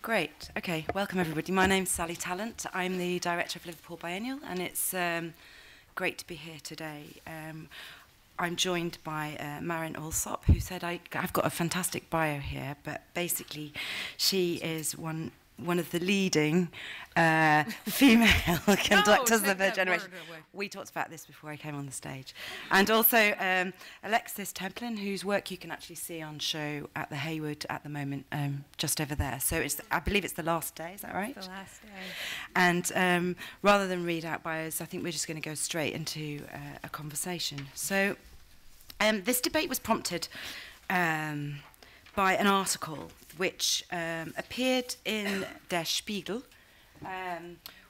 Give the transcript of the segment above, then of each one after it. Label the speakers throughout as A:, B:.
A: Great. Okay, welcome everybody. My name's Sally Tallant. I'm the director of Liverpool Biennial, and it's great to be here today. I'm joined by Marin Alsop, who said I've got a fantastic bio here, but basically she is one of the leading female conductors of her generation. We talked about this before I came on the stage. And also Alexis Teplin, whose work you can actually see on show at the Hayward at the moment, just over there. So I believe it's the last day, is that right?
B: It's the last day.
A: And rather than read out bios, I think we're just going to go straight into a conversation. So this debate was prompted by an article which appeared in Der Spiegel,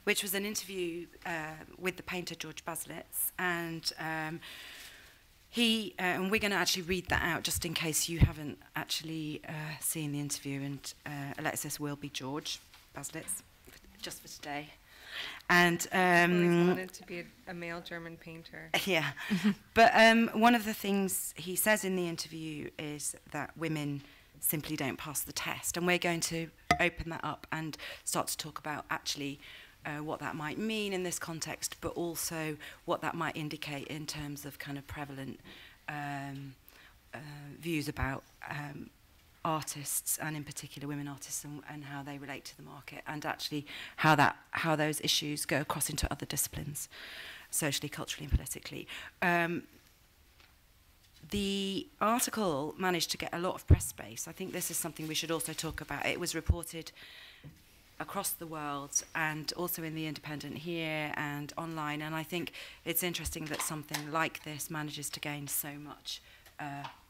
A: which was an interview with the painter Georg Baselitz, and and we're going to actually read that out just in case you haven't actually seen the interview, and Alexis will be Georg Baselitz just for today. And
B: always wanted to be a male German painter.
A: Yeah, but one of the things he says in the interview is that women simply don't pass the test, and we're going to open that up and start to talk about actually what that might mean in this context, but also what that might indicate in terms of kind of prevalent views about artists, and in particular women artists, and how they relate to the market, and actually how those issues go across into other disciplines, socially, culturally, and politically. The article managed to get a lot of press space. I think this is something we should also talk about. It was reported across the world and also in The Independent here and online, and I think it's interesting that something like this manages to gain so much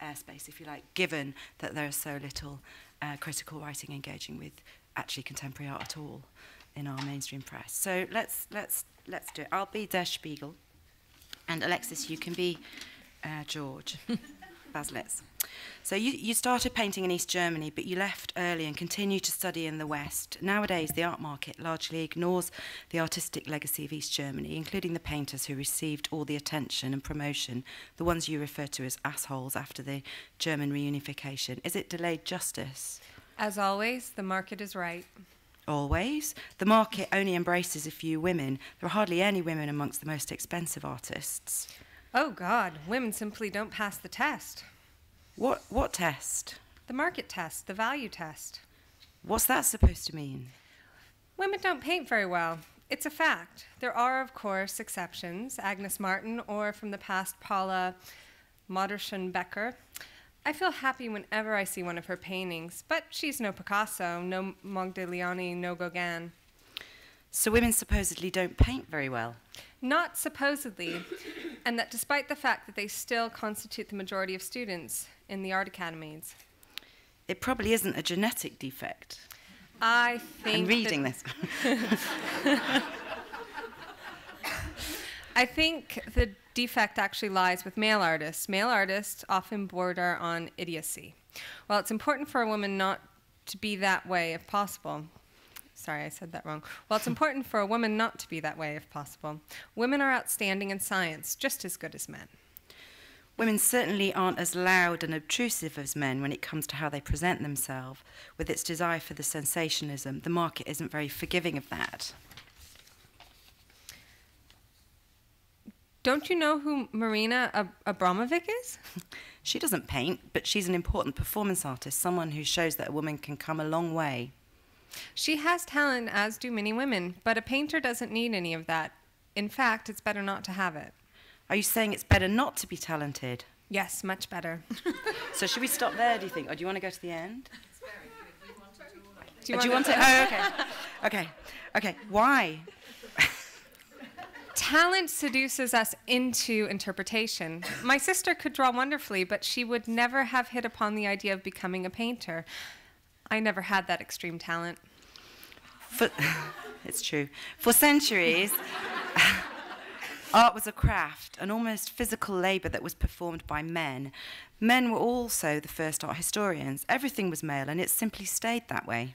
A: airspace, if you like, given that there is so little critical writing engaging with actually contemporary art at all in our mainstream press. So let's do it. I'll be Der Spiegel, and Alexis, you can be Georg Baselitz. So you started painting in East Germany, but you left early and continued to study in the West. Nowadays, the art market largely ignores the artistic legacy of East Germany, including the painters who received all the attention and promotion, the ones you refer to as assholes after the German reunification. Is it delayed justice?
B: As always, the market is right.
A: Always? The market only embraces a few women. There are hardly any women amongst the most expensive artists.
B: Oh, God, women simply don't pass the test.
A: What test?
B: The market test, the value test.
A: What's that supposed to mean?
B: Women don't paint very well. It's a fact. There are, of course, exceptions. Agnes Martin, or from the past, Paula Modersohn-Becker. I feel happy whenever I see one of her paintings, but she's no Picasso, no Modigliani, no Gauguin.
A: So women supposedly don't paint very well?
B: Not supposedly, and that despite the fact that they still constitute the majority of students in the art academies.
A: It probably isn't a genetic defect.
B: I think
A: I'm reading this.
B: I think the defect actually lies with male artists. Male artists often border on idiocy. While it's important for a woman not to be that way if possible. Sorry, I said that wrong. While it's important for a woman not to be that way if possible, women are outstanding in science, just as good as men.
A: Women certainly aren't as loud and obtrusive as men when it comes to how they present themselves. With its desire for the sensationalism, the market isn't very forgiving of that.
B: Don't you know who Marina Abramovic is?
A: She doesn't paint, but she's an important performance artist, someone who shows that a woman can come a long way.
B: She has talent, as do many women, but a painter doesn't need any of that. In fact, it's better not to have it.
A: Are you saying it's better not to be talented?
B: Yes, much better.
A: So should we stop there, do you think? Or do you want to go to the end?
B: Do you
A: want it? Oh, okay. Okay. Okay. Why?
B: Talent seduces us into interpretation. My sister could draw wonderfully, but she would never have hit upon the idea of becoming a painter. I never had that extreme talent.
A: It's true. For centuries, art was a craft, an almost physical labor that was performed by men. Men were also the first art historians. Everything was male, and it simply stayed that way.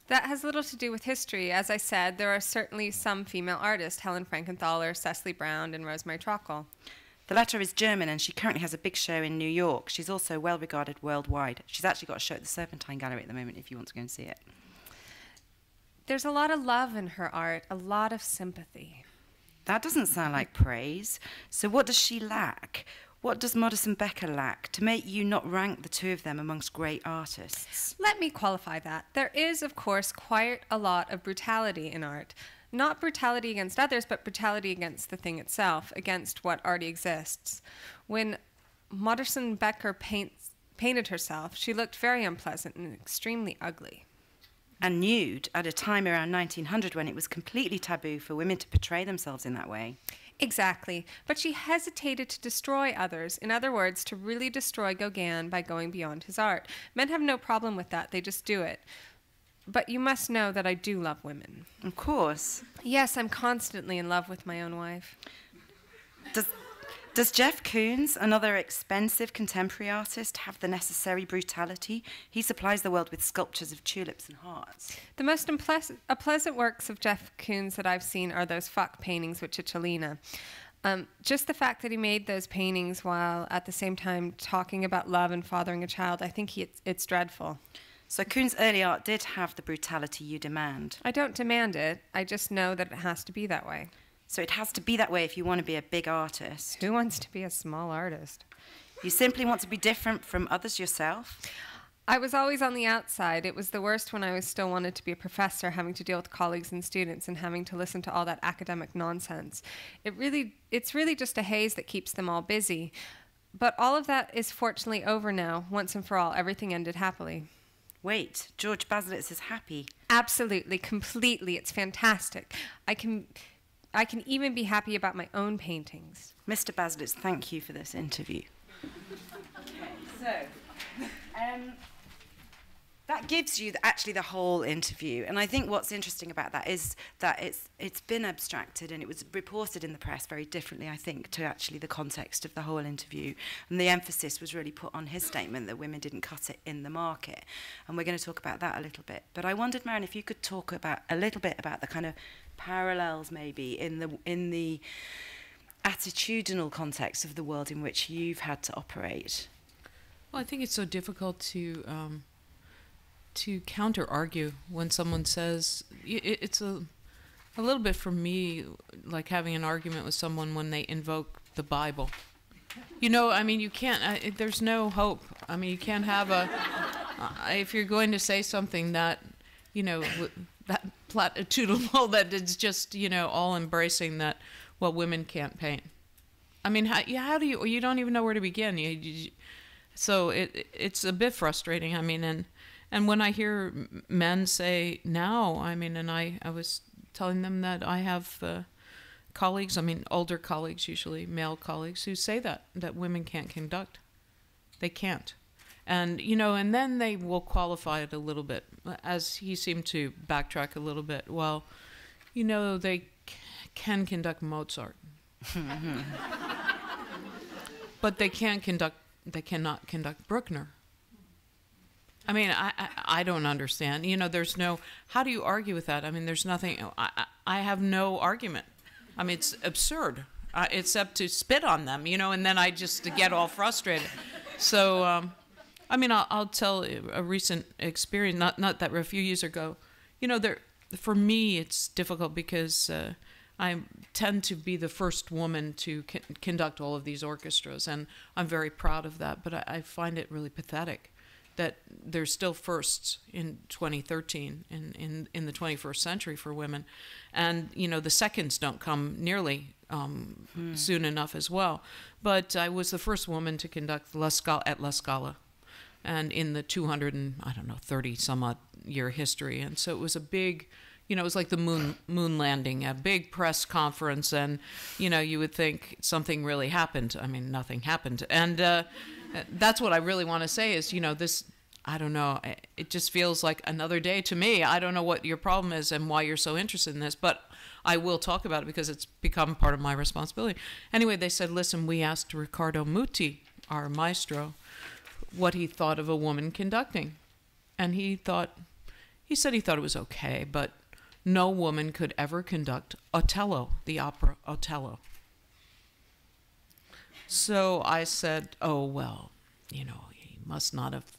B: That has little to do with history. As I said, there are certainly some female artists, Helen Frankenthaler, Cecily Brown, and Rosemary Trockel.
A: The latter is German, and she currently has a big show in New York. She's also well regarded worldwide. She's actually got a show at the Serpentine Gallery at the moment, if you want to go and see it.
B: There's a lot of love in her art, a lot of sympathy.
A: That doesn't sound like praise. So what does she lack? What does Modersohn Becker lack to make you not rank the two of them amongst great artists?
B: Let me qualify that. There is, of course, quite a lot of brutality in art. Not brutality against others, but brutality against the thing itself, against what already exists. When Modersohn Becker painted herself, she looked very unpleasant and extremely ugly.
A: And nude at a time around 1900 when it was completely taboo for women to portray themselves in that way.
B: Exactly. But she hesitated to destroy others. In other words, to really destroy Gauguin by going beyond his art. Men have no problem with that. They just do it. But you must know that I do love women.
A: Of course.
B: Yes, I'm constantly in love with my own wife.
A: Does Jeff Koons, another expensive contemporary artist, have the necessary brutality? He supplies the world with sculptures of tulips and hearts.
B: The most unpleasant works of Jeff Koons that I've seen are those fuck paintings with Cicciolina. Just the fact that he made those paintings while at the same time talking about love and fathering a child, I think it's dreadful.
A: So Koons' early art did have the brutality you demand.
B: I don't demand it. I just know that it has to be that way.
A: So it has to be that way if you want to be a big artist.
B: Who wants to be a small artist?
A: You simply want to be different from others yourself?
B: I was always on the outside. It was the worst when I still wanted to be a professor, having to deal with colleagues and students and having to listen to all that academic nonsense. It's really just a haze that keeps them all busy. But all of that is fortunately over now, once and for all. Everything ended happily.
A: Wait, Georg Baselitz is happy.
B: Absolutely, completely. It's fantastic. I can even be happy about my own paintings.
A: Mr. Baselitz, thank you for this interview. Okay, so that gives you actually the whole interview. And I think what's interesting about that is that it's been abstracted and it was reported in the press very differently, I think, to actually the context of the whole interview. And the emphasis was really put on his statement that women didn't cut it in the market. And we're going to talk about that a little bit. But I wondered, Marin, if you could talk about a little bit about the kind of parallels maybe in the attitudinal context of the world in which you've had to operate.
C: Well, I think it's so difficult to counter-argue when someone says, it's a little bit for me like having an argument with someone when they invoke the Bible. You know, I mean, you can't, there's no hope. I mean, you can't have if you're going to say something that, you know, that platitudinal, that it's just, you know, all embracing that, well, women can't paint. I mean, how do you don't even know where to begin. So it's a bit frustrating. I mean, and when I hear men say now, I mean, and I was telling them that I have colleagues, I mean, older colleagues, usually male colleagues, who say that women can't conduct. They can't. And, you know, and then they will qualify it a little bit, as he seemed to backtrack a little bit. Well, you know, they can conduct Mozart. But they cannot conduct Bruckner. I mean, I don't understand. You know, there's no, how do you argue with that? I mean, there's nothing, I have no argument. I mean, it's absurd, except to spit on them, you know, and then I just get all frustrated. So, I mean, I'll tell a recent experience, not that a few years ago. You know, for me, it's difficult because I tend to be the first woman to conduct all of these orchestras, and I'm very proud of that, but I find it really pathetic that there's still firsts in 2013 in the 21st century for women. And, you know, the seconds don't come nearly soon enough as well. But I was the first woman to conduct at La Scala, and in the 230 some odd year history. And so it was a big, you know, it was like the moon landing, a big press conference, and, you know, you would think something really happened. I mean, nothing happened. And that's what I really want to say is, you know, this, I don't know, it just feels like another day to me. I don't know what your problem is and why you're so interested in this, but I will talk about it because it's become part of my responsibility. Anyway, they said, listen, we asked Riccardo Muti, our maestro, what he thought of a woman conducting. And he said he thought it was okay, but no woman could ever conduct Otello, the opera Otello. So I said, oh, well, you know, he must not have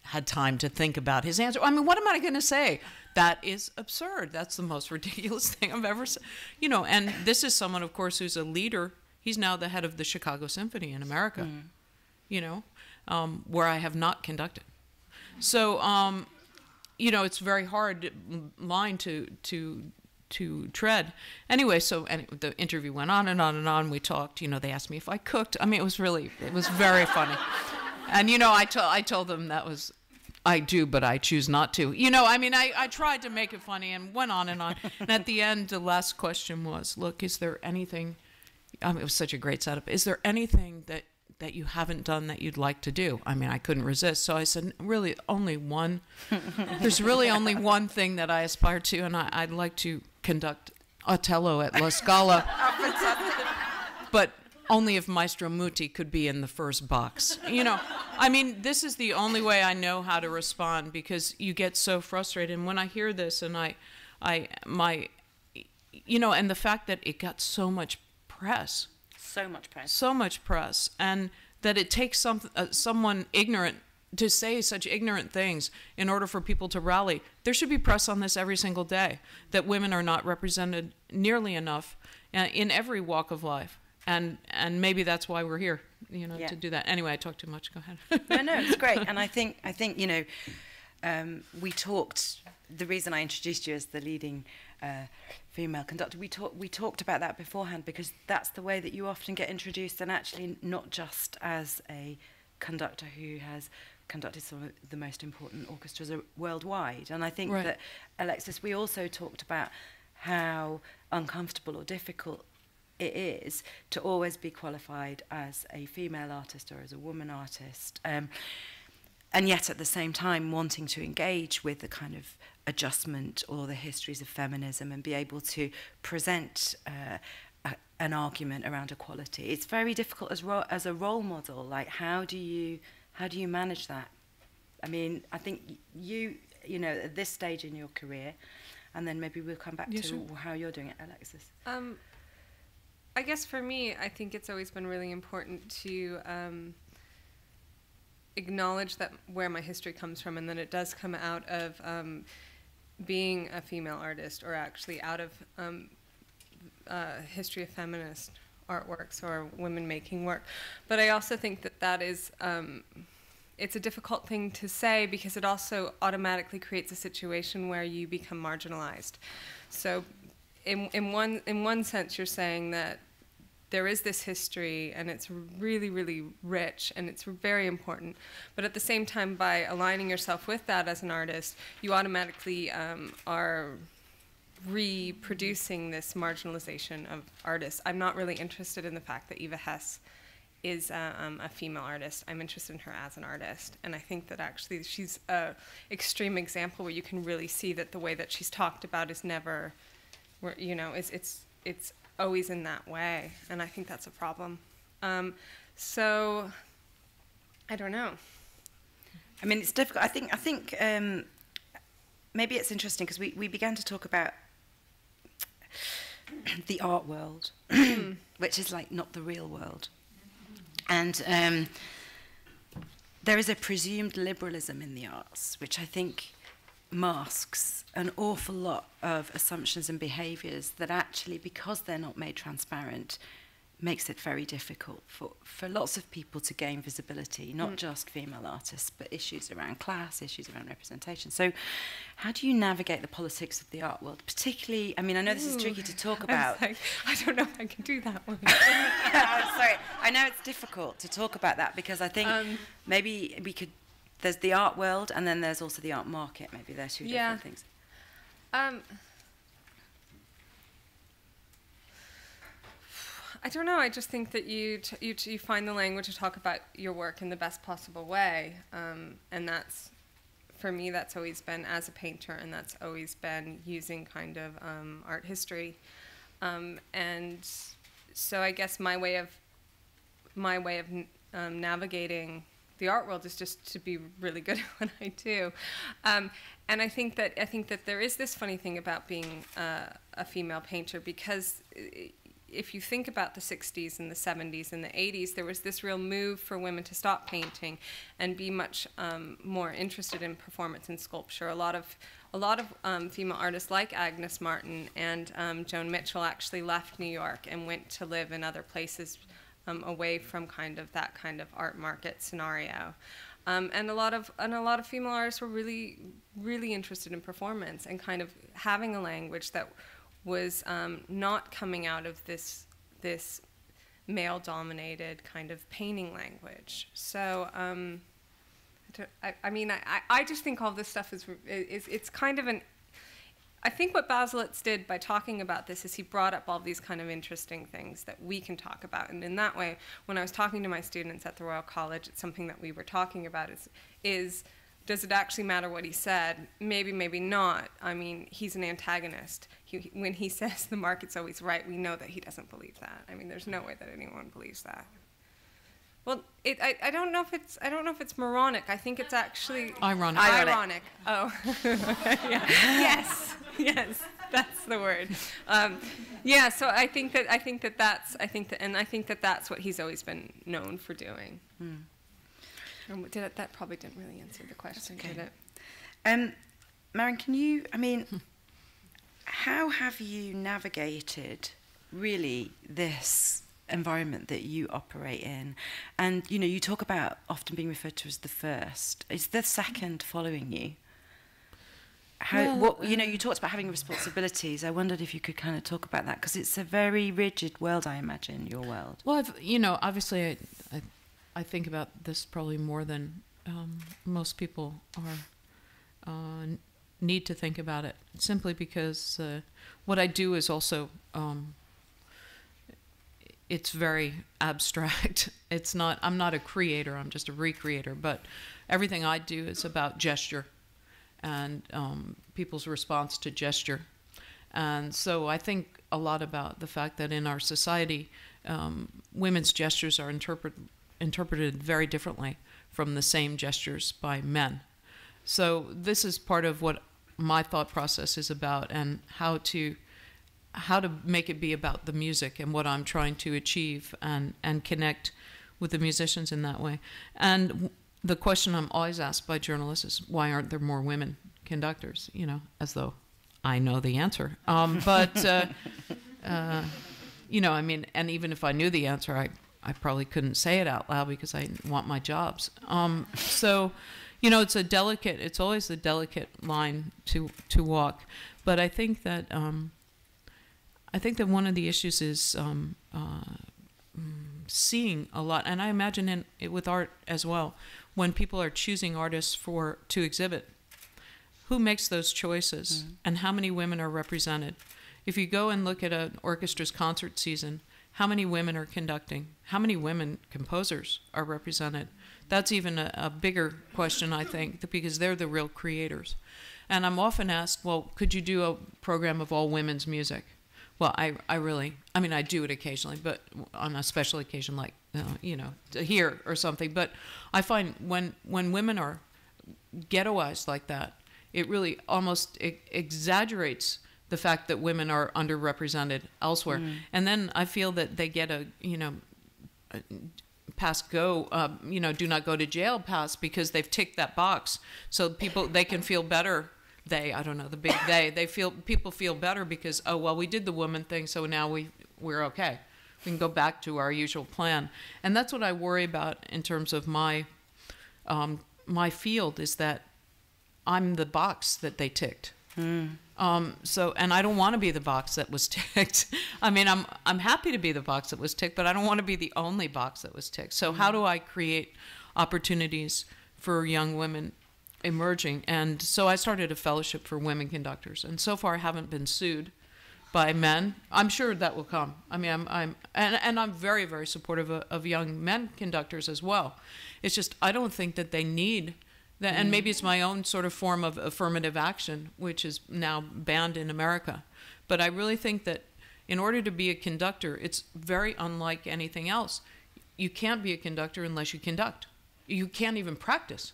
C: had time to think about his answer. I mean, what am I going to say? That is absurd. That's the most ridiculous thing I've ever said. You know, and this is someone, of course, who's a leader. He's now the head of the Chicago Symphony in America, you know, where I have not conducted. So, you know, it's very hard line to tread. Anyway, so the interview went on and on and on. We talked, you know, they asked me if I cooked. I mean, it was very funny. And, you know, I told them that was, I do, but I choose not to. You know, I mean, I tried to make it funny and went on and on. And at the end, the last question was, look, is there anything, it was such a great setup. Is there anything that you haven't done that you'd like to do? I mean, I couldn't resist. So I said, really, only one. There's really only one thing that I aspire to, and I'd like to conduct Otello at La Scala. But only if Maestro Muti could be in the first box. You know, I mean, this is the only way I know how to respond, because you get so frustrated. And when I hear this, and you know, and the fact that it got so much press. So much press. And that it takes someone ignorant to say such ignorant things in order for people to rally. There should be press on this every single day, that women are not represented nearly enough in every walk of life. And maybe that's why we're here, you know, to do that. Anyway, I talked too much. Go ahead.
A: No, it's great. And I think you know, we talked. The reason I introduced you as the leading female conductor, we talked about that beforehand, because that's the way that you often get introduced, and actually not just as a conductor who has conducted some of the most important orchestras worldwide. And I think that, Alexis, we also talked about how uncomfortable or difficult it is to always be qualified as a female artist or as a woman artist, and yet at the same time wanting to engage with the kind of adjustment or the histories of feminism and be able to present an argument around equality. It's very difficult as a role model. Like, how do you manage that? I mean, I think you know, at this stage in your career, and then maybe we'll come back to how you're doing it, Alexis.
B: I guess for me, I think it's always been really important to acknowledge that where my history comes from, and then it does come out of being a female artist, or actually out of history of feminist artworks or women making work. But I also think that is it's a difficult thing to say, because it also automatically creates a situation where you become marginalized. So in one sense, you're saying that there is this history, and it's really, really rich, and it's very important. But at the same time, by aligning yourself with that as an artist, you automatically are reproducing this marginalization of artists. I'm not really interested in the fact that Eva Hess is a female artist. I'm interested in her as an artist. And I think that actually she's an extreme example where you can really see that the way that she's talked about is never, you know, it's always in that way, and I think that's a problem. So, I don't know.
A: I mean, it's difficult. I think maybe it's interesting, because we began to talk about the art world, which is like not the real world, and there is a presumed liberalism in the arts, which I think masks an awful lot of assumptions and behaviours that actually, because they're not made transparent, makes it very difficult for lots of people to gain visibility, not just female artists, but issues around class, issues around representation. So how do you navigate the politics of the art world? Particularly, I mean, I know this is tricky to talk about.
B: I don't know if I can do that one.
A: I'm sorry. I know it's difficult to talk about that, because I think maybe we could, there's the art world, and then there's also the art market. Maybe they're two different things.
B: I don't know. I just think that you find the language to talk about your work in the best possible way, and that's, for me, that's always been as a painter, and that's always been using kind of art history, and so I guess my way of navigating the art world is just to be really good at what I do, and I think that there is this funny thing about being a female painter, because if you think about the 60s and the 70s and the 80s, there was this real move for women to stop painting and be much more interested in performance and sculpture. A lot of female artists like Agnes Martin and Joan Mitchell actually left New York and went to live in other places away from that kind of art market scenario. And a lot of female artists were really, really interested in performance and kind of having a language that was not coming out of this male-dominated kind of painting language. So, I just think all this stuff it's kind of I think what Baselitz did by talking about this is he brought up all these kind of interesting things that we can talk about. And in that way, when I was talking to my students at the Royal College, it's something that we were talking about is does it actually matter what he said? Maybe, maybe not. I mean, he's an antagonist. When he says the market's always right, we know that he doesn't believe that. I mean, there's no way that anyone believes that. Well, I don't know if it's moronic. I think it's actually
C: ironic.
B: Ironic. Oh, yeah. Yes, that's the word. Yeah. So I think that's what he's always been known for doing. That probably didn't really answer the question,
A: okay.
B: did it?
A: Marin, how have you navigated really this environment that you operate in? And you talk about often being referred to as the first. Is the second following you? You talked about having responsibilities. I wondered if you could kind of talk about that, because it's a very rigid world, I imagine, your world.
C: Well, obviously I think about this probably more than most people need to think about it, simply because what I do is also it's very abstract. I'm not a creator, I'm just a recreator, but everything I do is about gesture and people's response to gesture. And so I think a lot about the fact that in our society, women's gestures are interpreted very differently from the same gestures by men. So this is part of what my thought process is about, and how to make it be about the music and what I'm trying to achieve, and connect with the musicians in that way. And the question I'm always asked by journalists is, why aren't there more women conductors? As though I know the answer. And even if I knew the answer, I probably couldn't say it out loud because I want my jobs. So, it's always a delicate line to walk. But I think that one of the issues is seeing a lot, and I imagine with art as well, when people are choosing artists to exhibit, who makes those choices, and how many women are represented? If you go and look at an orchestra's concert season, how many women are conducting? How many women composers are represented? That's even a bigger question, I think, because they're the real creators. And I'm often asked, well, could you do a program of all women's music? Well, I do it occasionally, but on a special occasion like, here or something. But I find when women are ghettoized like that, it really almost exaggerates the fact that women are underrepresented elsewhere. And then I feel that they get a pass go, do not go to jail pass, because they've ticked that box. So they can feel better. People feel better because, oh, well, we did the woman thing, so now we're okay. We can go back to our usual plan. And that's what I worry about in terms of my field, is that I'm the box that they ticked. And I don't want to be the box that was ticked. I mean, I'm happy to be the box that was ticked, but I don't want to be the only box that was ticked. So how do I create opportunities for young women emerging? And so I started a fellowship for women conductors, and so far I haven't been sued by men. I'm sure that will come. I mean, I'm very, very supportive of young men conductors as well. It's just I don't think that they need that, and maybe it's my own sort of form of affirmative action, which is now banned in America. But I really think that in order to be a conductor, it's very unlike anything else. You can't be a conductor unless you conduct. You can't even practice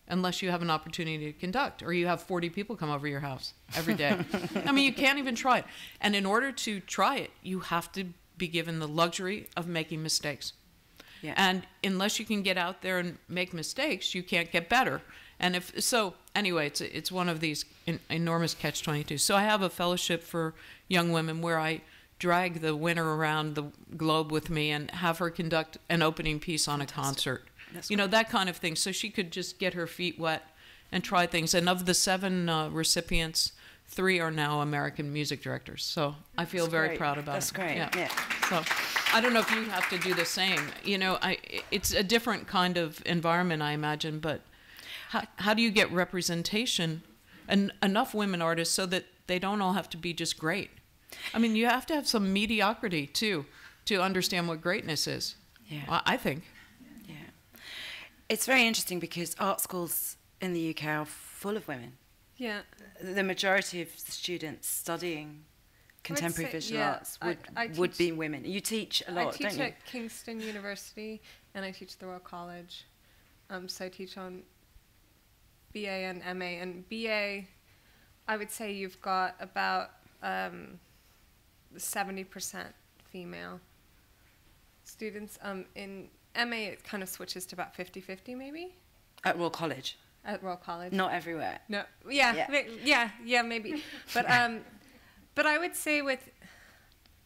C: unless you have an opportunity to conduct, or you have 40 people come over your house every day. I mean, you can't even try it. And in order to try it, you have to be given the luxury of making mistakes.
A: Yeah.
C: And unless you can get out there and make mistakes, you can't get better. And if so, anyway, it's one of these enormous catch-22. So I have a fellowship for young women where I drag the winner around the globe with me and have her conduct an opening piece on a concert.
A: That's
C: you know, that kind of thing. So she could just get her feet wet and try things. And of the 7 recipients, 3 are now American music directors. So I feel very proud about it.
A: That's great. Yeah.
C: So I don't know if you have to do the same. You know, it's a different kind of environment, I imagine. But how do you get representation and enough women artists so that they don't all have to be just great? I mean, you have to have some mediocrity too to understand what greatness is.
A: Yeah.
C: I think.
A: Yeah. It's very interesting because art schools in the UK are full of women.
B: Yeah.
A: The majority of students studying contemporary visual arts would be women. You teach a lot, don't you?
B: I teach at Kingston University, and I teach at the Royal College. So I teach on BA and MA. And BA, I would say you've got about 70% female students. In MA, it kind of switches to about 50-50 maybe.
A: At Royal College?
B: At Royal College.
A: Not everywhere.
B: No, yeah, maybe. But I would say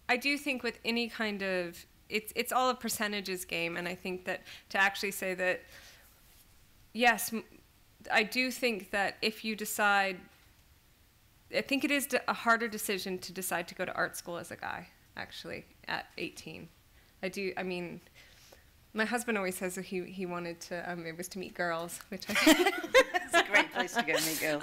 B: I do think with any kind of, it's all a percentages game, and I think that to actually say that, yes, I do think that if you decide, I think it is a harder decision to decide to go to art school as a guy, actually, at 18. I mean, my husband always says that he wanted to, it was to meet girls, which I think
A: it's a great place to go meet girls.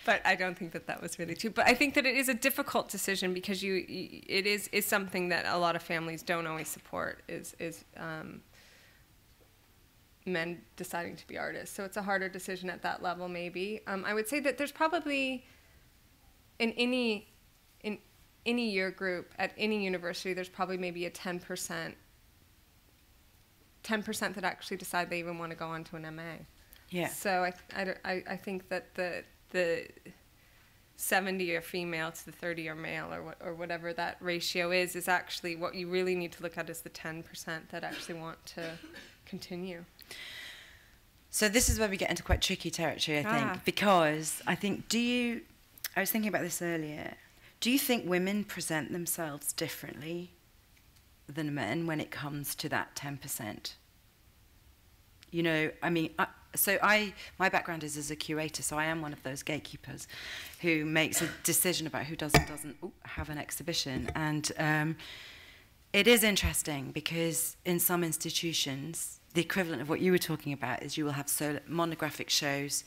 B: But I don't think that was really true. But I think that it is a difficult decision because it is something that a lot of families don't always support is men deciding to be artists. So it's a harder decision at that level, maybe. I would say that there's probably in any year group at any university, there's probably maybe a 10% that actually decide they even want to go on to an MA.
A: Yeah.
B: So I think that the 70 are female to the 30 are male, or whatever that ratio is actually what you really need to look at is the 10% that actually want to continue.
A: So this is where we get into quite tricky territory, I think, because I think, I was thinking about this earlier, do you think women present themselves differently than men when it comes to that 10%? You know, I mean, my background is as a curator, so I am one of those gatekeepers who makes a decision about who does and doesn't have an exhibition. And it is interesting because in some institutions, the equivalent of what you were talking about is you will have monographic shows,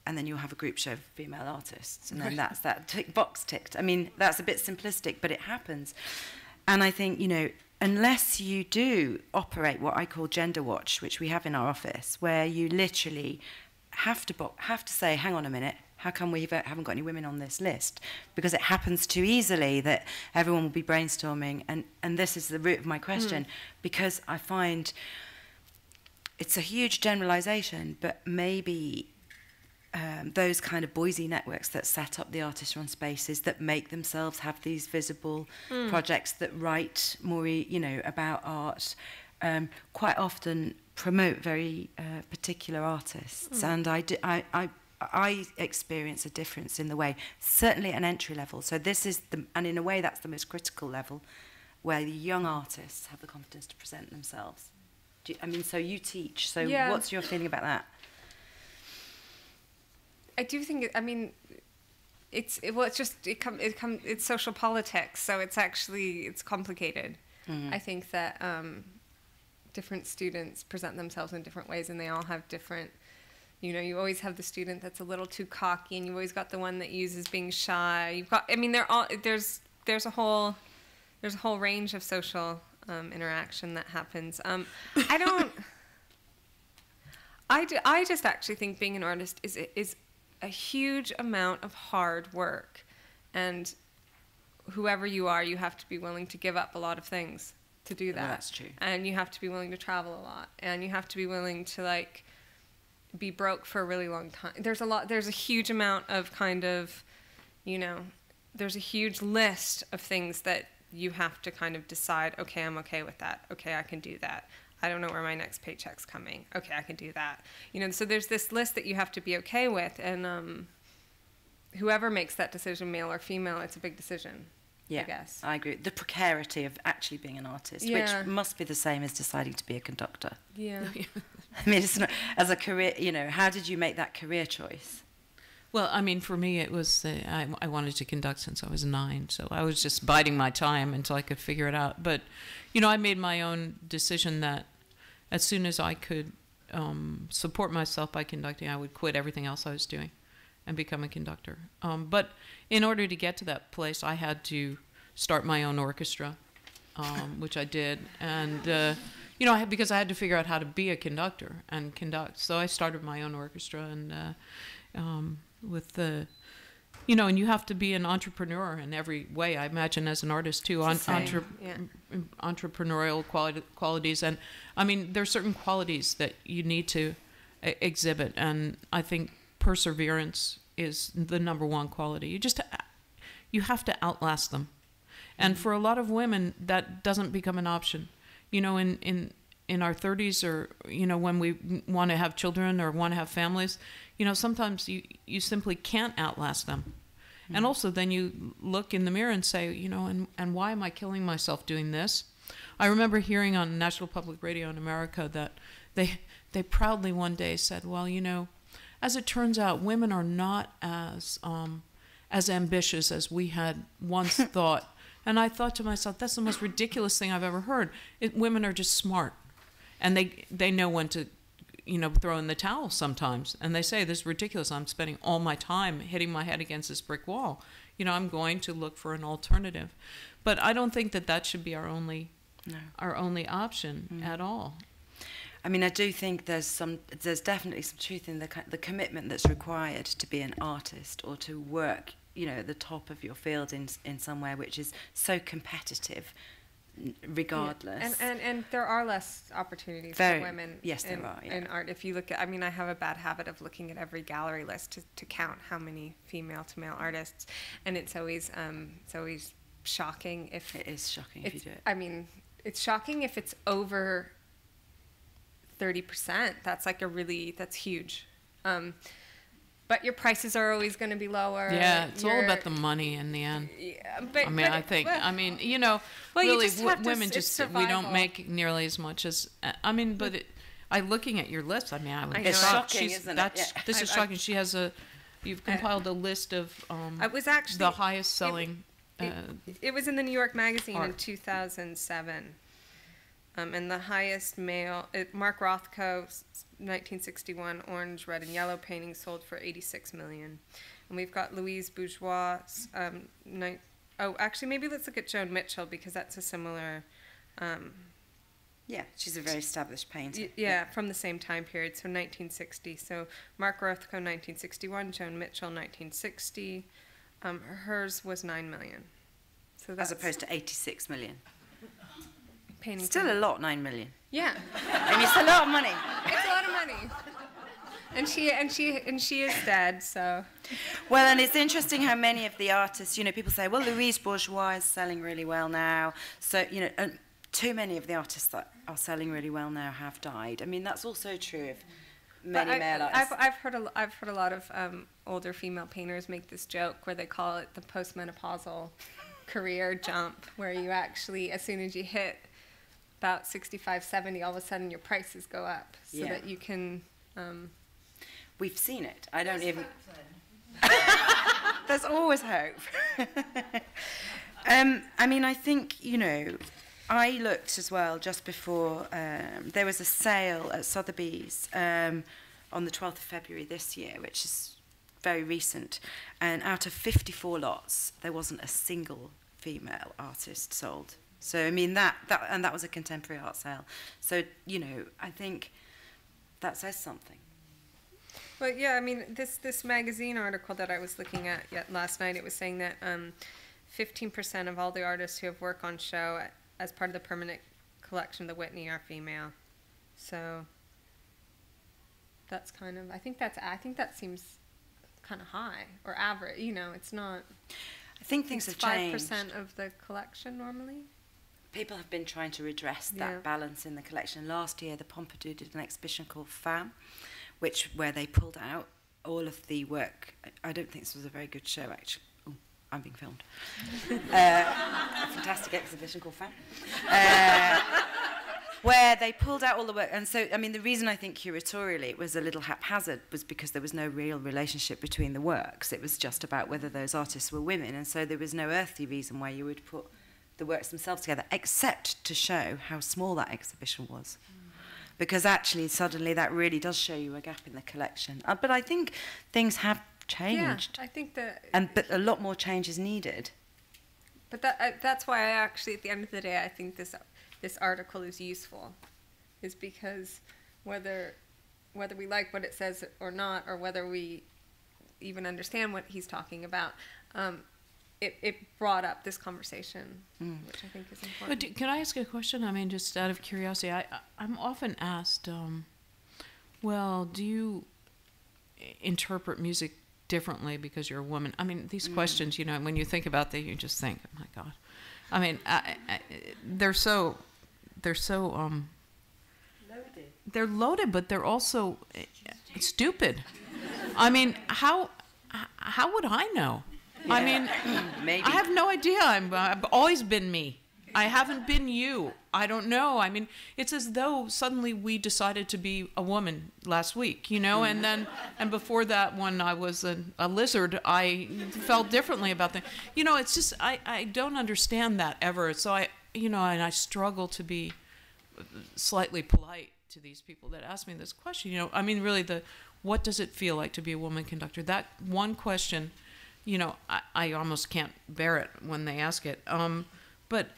A: and then you'll have a group show of female artists, and then that's that box ticked. I mean, that's a bit simplistic, but it happens. And I think, you know, unless you do operate what I call gender watch, which we have in our office, where you literally have to say, hang on a minute, how come we haven't got any women on this list? Because it happens too easily that everyone will be brainstorming, and this is the root of my question, because I find it's a huge generalization, but maybe those kind of Boise networks that set up the artist-run spaces that make themselves have these visible projects that write more, you know, about art, quite often promote very particular artists. And I experience a difference in the way, certainly at an entry level. So this is and in a way that's the most critical level, where the young artists have the confidence to present themselves. So you teach. So what's your feeling about that?
B: I do think. I mean, it's social politics. So it's complicated. I think that different students present themselves in different ways, and they all have different. You know, you always have the student that's a little too cocky, and you've always got the one that uses being shy. You've got. I mean, there's a whole range of social interaction that happens. I just actually think being an artist is a huge amount of hard work, and whoever you are, you have to be willing to give up a lot of things to do that.
A: Well, that's true.
B: And you have to be willing to travel a lot, and you have to be willing to like be broke for a really long time. There's a huge amount of kind of, you know, there's a huge list of things that you have to kind of decide, okay, I'm okay with that. Okay, I can do that. I don't know where my next paycheck's coming. Okay, I can do that. You know, so there's this list that you have to be okay with, and whoever makes that decision, male or female, it's a big decision.
A: Yeah,
B: I guess.
A: I agree. The precarity of actually being an artist,
B: Yeah.
A: which must be the same as deciding to be a conductor.
B: Yeah.
A: I mean, it's not, as a career, you know, how did you make that career choice?
C: Well, I mean, for me, it was I wanted to conduct since I was 9, so I was just biding my time until I could figure it out. But, you know, I made my own decision that as soon as I could support myself by conducting, I would quit everything else I was doing and become a conductor. But in order to get to that place, I had to start my own orchestra, which I did. And, you know, because I had to figure out how to be a conductor and conduct. So I started my own orchestra and with the, you know, and you have to be an entrepreneur in every way, I imagine, as an artist too. Entrepreneurial qualities. And, I mean, there are certain qualities that you need to exhibit. And I think perseverance is the number one quality. You have to outlast them. And for a lot of women, that doesn't become an option. You know, in our 30s, or, you know, when we want to have children or want to have families, you know, sometimes you simply can't outlast them. Mm-hmm. And also then you look in the mirror and say, you know, and why am I killing myself doing this? I remember hearing on National Public Radio in America that they proudly one day said, well, you know, as it turns out, women are not as ambitious as we had once thought. And I thought to myself, that's the most ridiculous thing I've ever heard. Women are just smart. And they know when to, you know, throw in the towel sometimes. And they say, this is ridiculous. I'm spending all my time hitting my head against this brick wall. You know, I'm going to look for an alternative. But I don't think that should be our only option at all.
A: I mean, I do think there's definitely some truth in the commitment that's required to be an artist or to work, you know, at the top of your field in somewhere which is so competitive, regardless.
B: Yeah. And there are less opportunities for women in art. If you look at, I mean, I have a bad habit of looking at every gallery list to count how many female to male artists, and it's always shocking if
A: it is shocking if you do it.
B: I mean, it's shocking if it's over 30%. That's that's huge. But your prices are always going to be lower.
C: Yeah, it's all about the money in the end.
B: Yeah,
C: I mean, you know,
B: well,
C: really,
B: women
C: we don't make nearly as much as, I mean, but looking at your list, I mean,
A: it's shocking, isn't it? Yeah.
C: This is shocking. She has you've compiled a list of
B: I was actually
C: the highest selling.
B: It was in the New York Magazine
C: art.
B: in 2007. And the highest male, Mark Rothko's 1961 orange, red, and yellow painting sold for $86 million. And we've got Louise Bourgeois' actually, maybe let's look at Joan Mitchell, because that's a similar...
A: yeah, she's a very established painter.
B: Yeah, from the same time period, so 1960. So Mark Rothko, 1961, Joan Mitchell, 1960. Hers was $9 million. So that's,
A: as opposed to 86 million.
B: Painting
A: Still a lot, 9 million.
B: Yeah.
A: I mean, it's a lot of money.
B: It's a lot of money. And she is dead, so.
A: Well, and it's interesting how many of the artists, you know, people say, well, Louise Bourgeois is selling really well now. So, you know, and too many of the artists that are selling really well now have died. I mean, that's also true of many male artists.
B: I've heard a lot of older female painters make this joke where they call it the postmenopausal career jump, where you actually, as soon as you hit about 65, 70, all of a sudden your prices go up so that you can...
A: We've seen it. I don't even... There's always hope. I mean, I think, you know, I looked as well just before... there was a sale at Sotheby's on the 12th of February this year, which is very recent. And out of 54 lots, there wasn't a single female artist sold. So, I mean, that was a contemporary art sale. So, you know, I think that says something.
B: Well, yeah, I mean, this magazine article that I was looking at last night, it was saying that 15% of all the artists who have work on show as part of the permanent collection of the Whitney are female. So that's kind of, I think that seems kind of high or average. You know, it's not.
A: I think things have changed.
B: 5% of the collection normally.
A: People have been trying to redress that balance in the collection. Last year, the Pompidou did an exhibition called Femme, where they pulled out all of the work. I don't think this was a very good show, actually. Oh, I'm being filmed. A fantastic exhibition called Femme. Where they pulled out all the work. And so, I mean, the reason I think curatorially it was a little haphazard was because there was no real relationship between the works. It was just about whether those artists were women. And so there was no earthly reason why you would put the works themselves together, except to show how small that exhibition was. Because actually, suddenly, that really does show you a gap in the collection. But I think things have changed.
B: Yeah, I think that...
A: But a lot more change is needed.
B: But that's why I actually, at the end of the day, I think this article is useful, is because whether we like what it says or not, or whether we even understand what he's talking about, it brought up this conversation, which I think is important.
C: But can I ask a question? I mean, just out of curiosity, I'm often asked, well, do you interpret music differently because you're a woman? I mean, these questions, you know, when you think about them, you just think, oh my God. I mean, they're so loaded. They're loaded, but they're also stupid. I mean, how would I know? Yeah. I mean, maybe. I have no idea. I've always been me. I haven't been you. I don't know. I mean, it's as though suddenly we decided to be a woman last week, you know, and before that, when I was a lizard, I felt differently about things. You know, it's just, I don't understand that ever. So and I struggle to be slightly polite to these people that ask me this question. You know, I mean, really, what does it feel like to be a woman conductor? That one question, you know, I almost can't bear it when they ask it. But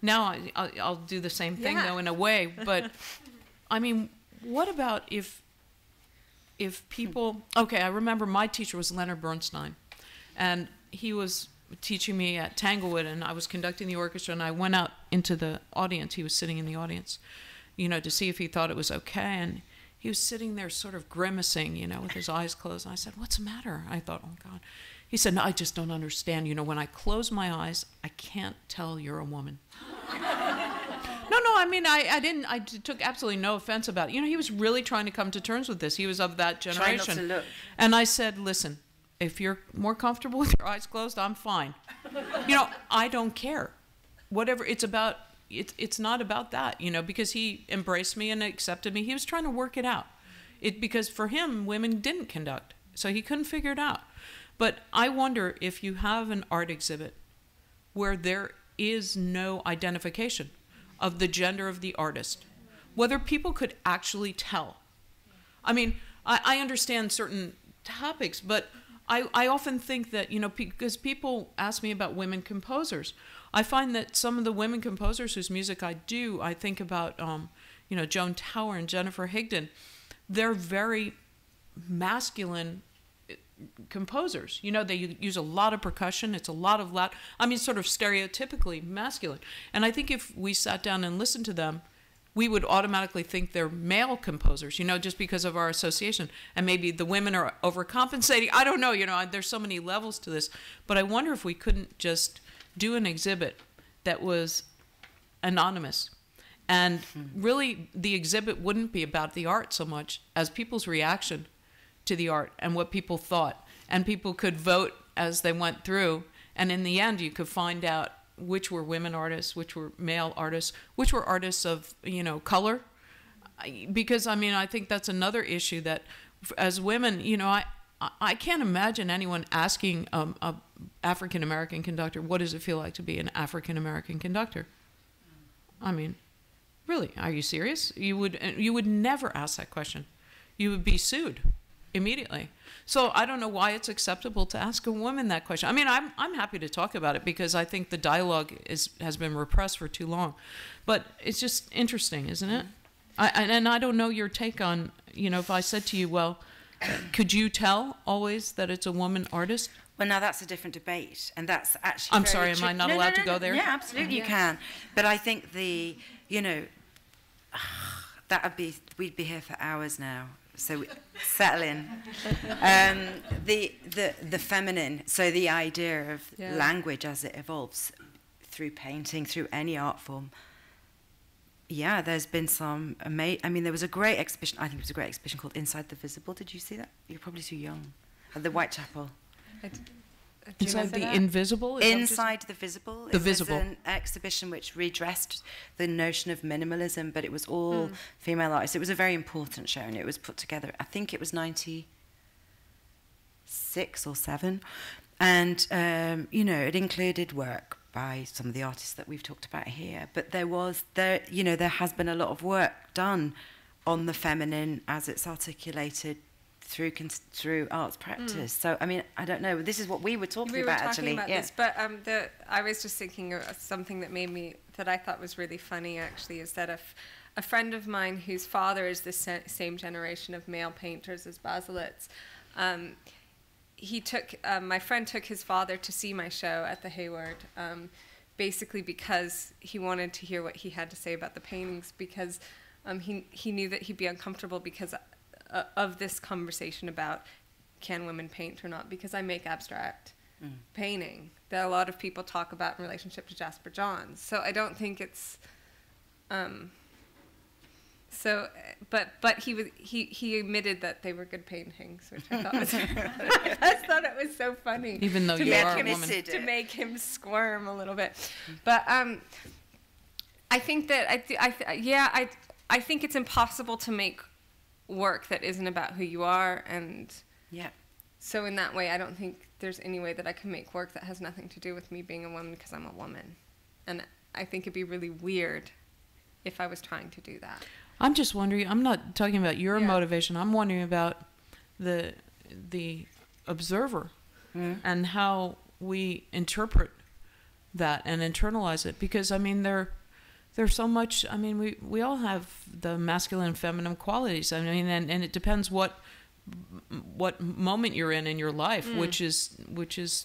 C: now I'll do the same thing, though, in a way. But, I mean, what about if people... Okay, I remember my teacher was Leonard Bernstein, and he was teaching me at Tanglewood, and I was conducting the orchestra, and I went out into the audience. He was sitting in the audience, you know, to see if he thought it was okay, and he was sitting there sort of grimacing, you know, with his eyes closed. And I said, "What's the matter?" I thought, oh, God. He said, "No, I just don't understand. You know, when I close my eyes, I can't tell you're a woman." No, I mean, I took absolutely no offense about it. You know, he was really trying to come to terms with this. He was of that generation.
A: Try not to look.
C: And I said, "Listen, if you're more comfortable with your eyes closed, I'm fine. You know, I don't care. Whatever it's about, it's not about that, you know, because he embraced me and accepted me. He was trying to work it out. Because for him, women didn't conduct, so he couldn't figure it out. But I wonder if you have an art exhibit where there is no identification of the gender of the artist, whether people could actually tell. I mean, I understand certain topics, but I often think that, you know, because people ask me about women composers, I find that some of the women composers whose music I do, I think about, you know, Joan Tower and Jennifer Higdon, they're very masculine composers. You know, they use a lot of percussion. It's a lot of loud, I mean, sort of stereotypically masculine. And I think if we sat down and listened to them, we would automatically think they're male composers, you know, just because of our association. And maybe the women are overcompensating. I don't know, you know, there's so many levels to this. But I wonder if we couldn't just do an exhibit that was anonymous. And really, the exhibit wouldn't be about the art so much as people's reaction to the art and what people thought. And people could vote as they went through. And in the end, you could find out which were women artists, which were male artists, which were artists of, you know, color. Because, I mean, I think that's another issue that as women, you know, I can't imagine anyone asking a African-American conductor, what does it feel like to be an African-American conductor? I mean, really, are you serious? You would never ask that question. You would be sued immediately. So I don't know why it's acceptable to ask a woman that question. I mean, I'm happy to talk about it because I think the dialogue has been repressed for too long. But it's just interesting, isn't it? And I don't know your take on, you know, if I said to you, well, could you tell always that it's a woman artist?
A: Well, now that's a different debate, and that's actually.
C: I'm sorry, am I not allowed to go there?
A: Yeah, absolutely, you can. But I think you know, we'd be here for hours now. So settle in. The feminine, so the idea of language as it evolves through painting, through any art form. Yeah, there's been some there was a great exhibition, I think it was a great exhibition called Inside the Visible. Did you see that? You're probably too young. At the Whitechapel.
C: Inside the invisible?
A: Inside the Visible.
C: The Visible.
A: It was an exhibition which redressed the notion of minimalism, but it was all female artists. It was a very important show, and it was put together, I think it was 96 or 7. And, it included work by some of the artists that we've talked about here. But there has been a lot of work done on the feminine as it's articulated through arts practice. So, I don't know. This is what we were talking about, actually.
B: We were talking about this, but I was just thinking of something that I thought was really funny, actually, is that a friend of mine whose father is the same generation of male painters as Baselitz, my friend took his father to see my show at the Hayward, basically because he wanted to hear what he had to say about the paintings, because he knew that he'd be uncomfortable because of this conversation about can women paint or not, because I make abstract painting that a lot of people talk about in relationship to Jasper Johns. So I don't think it's but he admitted that they were good paintings, which I thought was I thought it was so funny.
C: Even though you are a woman.
B: To make him squirm a little bit. But I think that I think it's impossible to make work that isn't about who you are, and so in that way I don't think there's any way that I can make work that has nothing to do with me being a woman because I'm a woman, and I think it'd be really weird if I was trying to do that.
C: I'm just wondering, I'm not talking about your motivation, I'm wondering about the observer and how we interpret that and internalize it, because there's so much, we all have the masculine and feminine qualities. And it depends what moment you're in your life, which is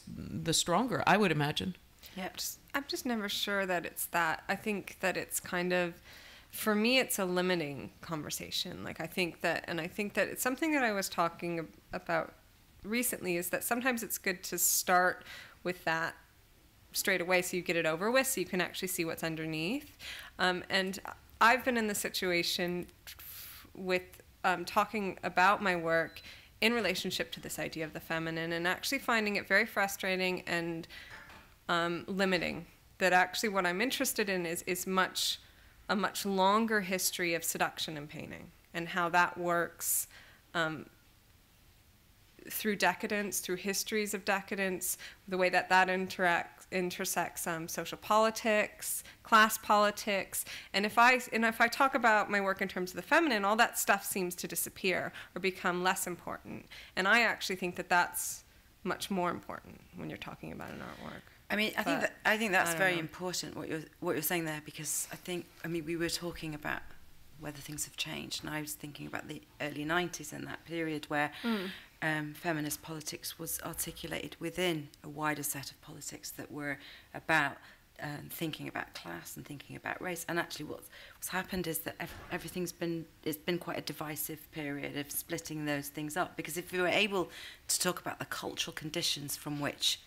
C: the stronger, I would imagine.
B: Yep. I'm just never sure that it's that. I think that it's kind of, for me, it's a limiting conversation. I think that it's something that I was talking about recently, is that sometimes it's good to start with that straight away so you get it over with, so you can actually see what's underneath. And I've been in the situation with talking about my work in relationship to this idea of the feminine, and actually finding it very frustrating and limiting. That actually what I'm interested in is a much longer history of seduction in painting, and how that works through decadence, through histories of decadence, the way that intersects social politics, class politics. And if I talk about my work in terms of the feminine, all that stuff seems to disappear or become less important. And I actually think that that's much more important when you're talking about an artwork.
A: I think that's very important what you're saying there, because we were talking about whether things have changed, and I was thinking about the early 90s and that period where feminist politics was articulated within a wider set of politics that were about thinking about class and thinking about race. And actually what's happened is that it's been quite a divisive period of splitting those things up, because if we were able to talk about the cultural conditions from which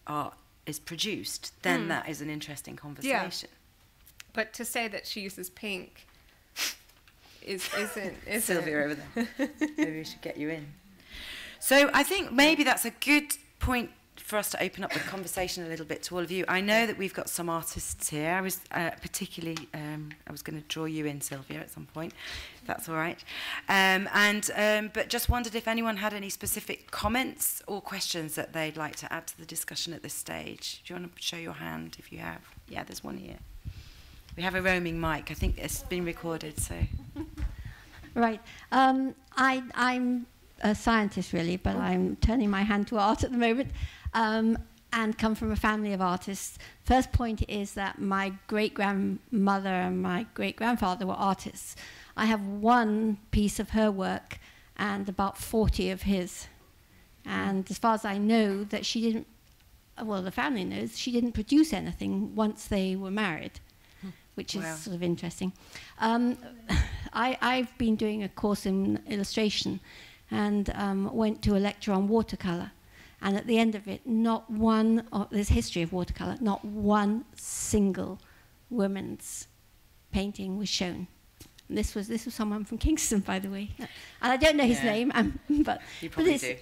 A: art is produced, then that is an interesting conversation.
B: Yeah. But to say that she uses pink isn't
A: Sylvia over there. Maybe we should get you in. So I think maybe that's a good point for us to open up the conversation a little bit to all of you. I know that we've got some artists here. I was particularly, I was going to draw you in, Sylvia, at some point, if that's all right. But just wondered if anyone had any specific comments or questions that they'd like to add to the discussion at this stage. Do you want to show your hand if you have? Yeah, there's one here. We have a roaming mic. I think it's been recorded, so.
D: Right. I'm a scientist, really, but I'm turning my hand to art at the moment, and come from a family of artists. First point is that my great-grandmother and my great-grandfather were artists. I have one piece of her work and about 40 of his. And as far as I know, that she didn't, well, the family knows, she didn't produce anything once they were married, which is sort of interesting. I've been doing a course in illustration and went to a lecture on watercolour. And at the end of it, there's history of watercolour, not one single woman's painting was shown. And this was someone from Kingston, by the way. And I don't know his name, but
A: you probably do.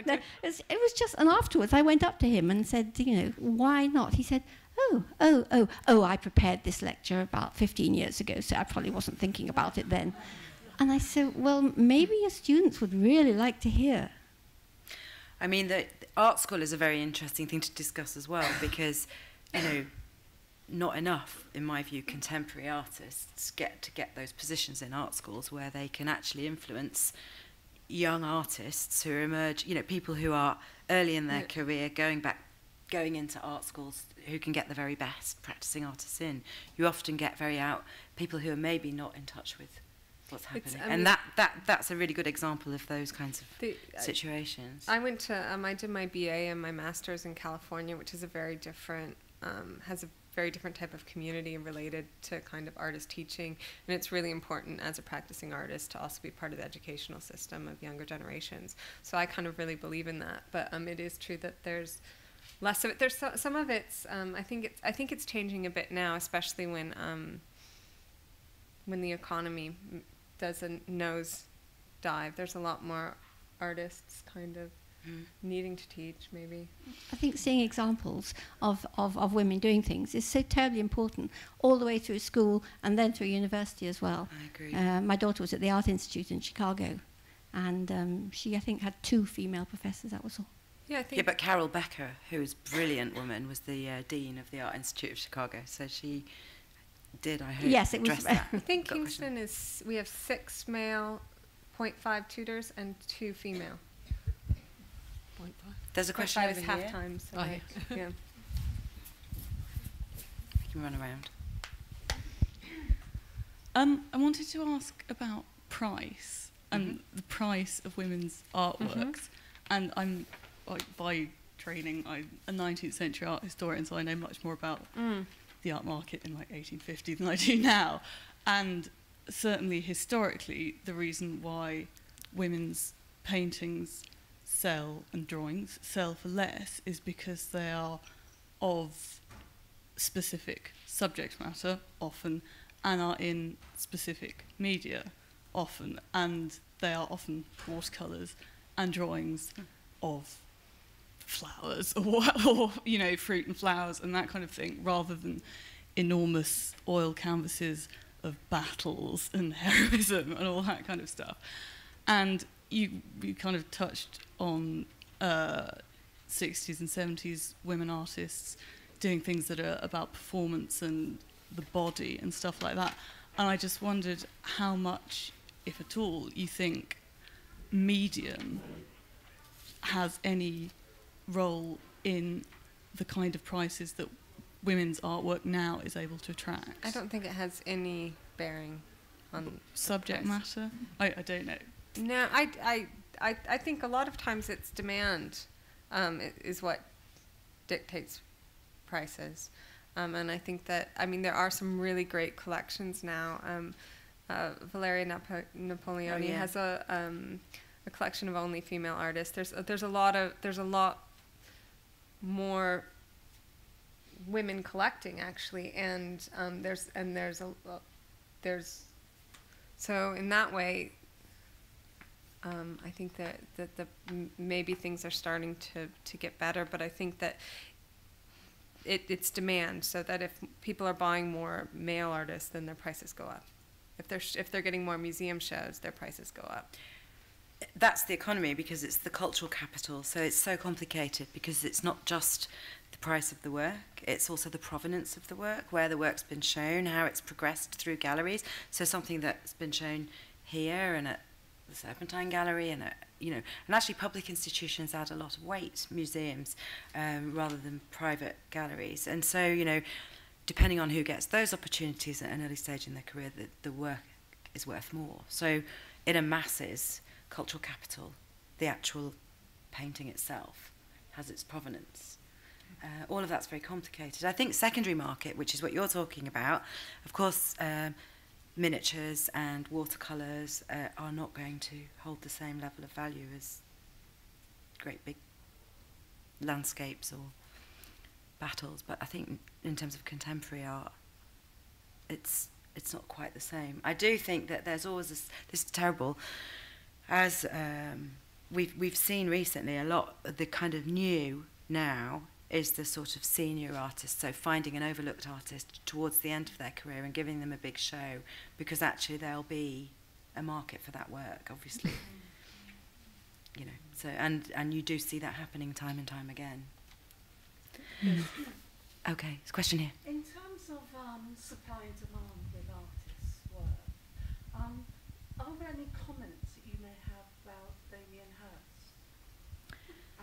D: No, it was just, and afterwards I went up to him and said, why not? He said, oh, I prepared this lecture about 15 years ago, so I probably wasn't thinking about it then. And I said, well, maybe your students would really like to hear.
A: I mean, the art school is a very interesting thing to discuss as well, because, not enough, in my view, contemporary artists get those positions in art schools where they can actually influence young artists who emerge, people who are early in their career, going into art schools, who can get the very best practicing artists in. You often get people who are maybe not in touch with what's happening, and that's a really good example of those kinds of situations.
B: I went to I did my BA and my master's in California, which is a very different has a very different type of community related to kind of artist teaching, and it's really important as a practicing artist to also be part of the educational system of younger generations. So I kind of really believe in that, but it is true that there's less of it. There's some of it's I think it's changing a bit now, especially when the economy does a nose dive. There's a lot more artists kind of needing to teach, maybe.
D: I think seeing examples of women doing things is so terribly important, all the way through school and then through university as well.
A: I agree.
D: My daughter was at the Art Institute in Chicago, and she, I think, had 2 female professors, that was all.
B: Yeah,
A: but Carol Becker, who is a brilliant woman, was the dean of the Art Institute of Chicago, so she did, I hope,
D: yes, it was.
A: that.
B: I think Kingston we have 6 male, 0.5 tutors, and 2 female.
C: 0.5.
A: There's a question
B: 0.5
A: over
B: is
A: here.
B: half time, so yeah.
A: You can run around.
E: I wanted to ask about price and the price of women's artworks, and I'm by training I'm a 19th century art historian, so I know much more about the art market in 1850 than I do now. And certainly historically, the reason why women's paintings and drawings sell for less is because they are of specific subject matter often, and are in specific media often, and they are often watercolours and drawings of flowers or fruit and flowers and that kind of thing, rather than enormous oil canvases of battles and heroism and all that kind of stuff. And you kind of touched on 60s and 70s women artists doing things that are about performance and the body and stuff like that. And I just wondered how much, if at all, you think medium has any role in the kind of prices that women's artwork now is able to attract.
B: I don't think it has any bearing on
E: subject matter. I don't know.
B: No, I think a lot of times it's demand is what dictates prices. And I think that, there are some really great collections now. Valeria Napoleoni has a collection of only female artists. There's a lot more women collecting, actually, and so in that way, I think that maybe things are starting to get better, but I think that it's demand, so that if people are buying more male artists, then their prices go up. If they're getting more museum shows, their prices go up.
A: That's the economy, because it's the cultural capital, so it's so complicated, because it's not just the price of the work, it's also the provenance of the work, where the work's been shown, how it's progressed through galleries. So something that's been shown here and at the Serpentine Gallery and and actually public institutions add a lot of weight, museums, rather than private galleries. And so, depending on who gets those opportunities at an early stage in their career, the work is worth more. So it amasses cultural capital. The actual painting itself has its provenance. All of that's very complicated. I think secondary market, which is what you're talking about, of course, miniatures and watercolours are not going to hold the same level of value as great big landscapes or battles. But I think in terms of contemporary art, it's not quite the same. I do think that there's always this is terrible, as we've seen recently a lot of the kind of new now is the sort of senior artist, so finding an overlooked artist towards the end of their career and giving them a big show, because actually there'll be a market for that work, obviously. You know, so and you do see that happening time and time again. Okay, there's a question here.
F: In terms of supply and demand with artists' work, are there any comments that you may have about Damien Hirst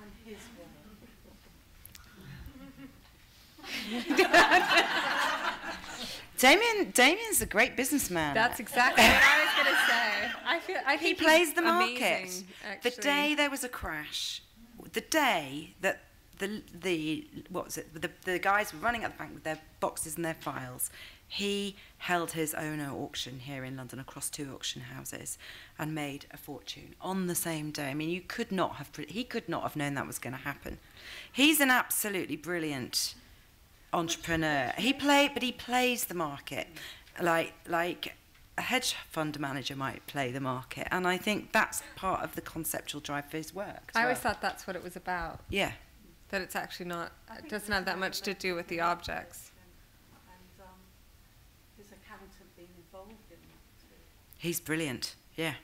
F: and his work?
A: Damien's a great businessman.
B: That's exactly what I was going to say. I
A: He
B: think
A: plays
B: he's
A: the market.
B: amazing,
A: The
B: actually.
A: day there was a crash, the day that the guys were running at the bank with their boxes and their files, he held his own auction here in London across 2 auction houses and made a fortune on the same day. I mean, he could not have known that was going to happen. He's an absolutely brilliant entrepreneur. He plays the market like a hedge fund manager might play the market, and I think that's part of the conceptual drive for his work.
B: I always thought that's what it was about.
A: Yeah.
B: That it's actually not, it doesn't have that much to do with the objects.
F: And his accountant being involved in that too.
A: He's brilliant. Yeah.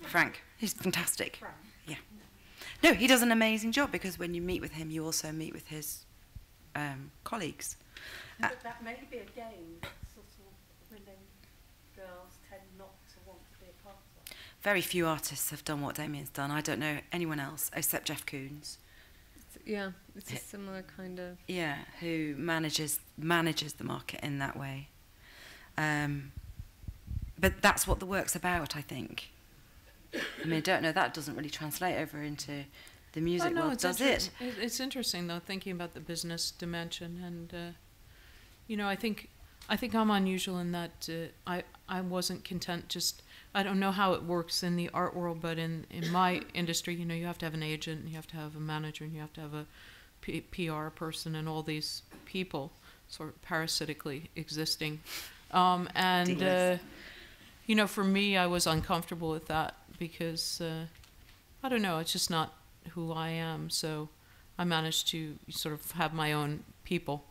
A: Frank. He's fantastic.
F: Frank.
A: Yeah. No, he does an amazing job, because when you meet with him, you also meet with his colleagues.
F: But that may be a game that sort of women, girls tend not to want to be a part of.
A: Very few artists have done what Damien's done. I don't know anyone else except Jeff Koons.
B: Yeah, it's a similar kind of...
A: Yeah, who manages the market in that way. But that's what the work's about, I think. I mean, I don't know, that doesn't really translate over into the music world, does it?
C: It's interesting, though, thinking about the business dimension. And, you know, I think I'm unusual in that I wasn't content just... I don't know how it works in the art world, but in my industry, you know, you have to have an agent, and you have to have a manager, and you have to have a PR person, and all these people sort of parasitically existing. You know, for me, I was uncomfortable with that because, I don't know, it's just not who I am. So I managed to sort of have my own people,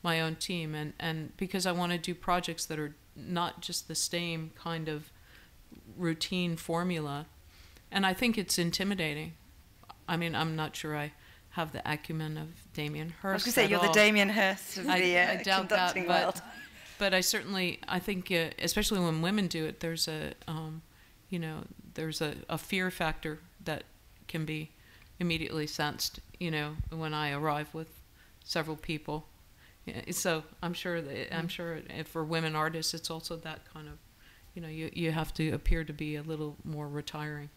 C: my own team, and because I want to do projects that are not just the same kind of routine formula, and I think it's intimidating. I mean, I'm not sure I have the acumen of Damien Hirst.
A: I was going to say, you're the Damien Hirst of the
C: I doubt that,
A: conducting world.
C: But I think, especially when women do it, there's a, you know, there's a fear factor that can be immediately sensed, you know, when I arrive with several people. So I'm sure for women artists, it's also that kind of, you know, you have to appear to be a little more retiring.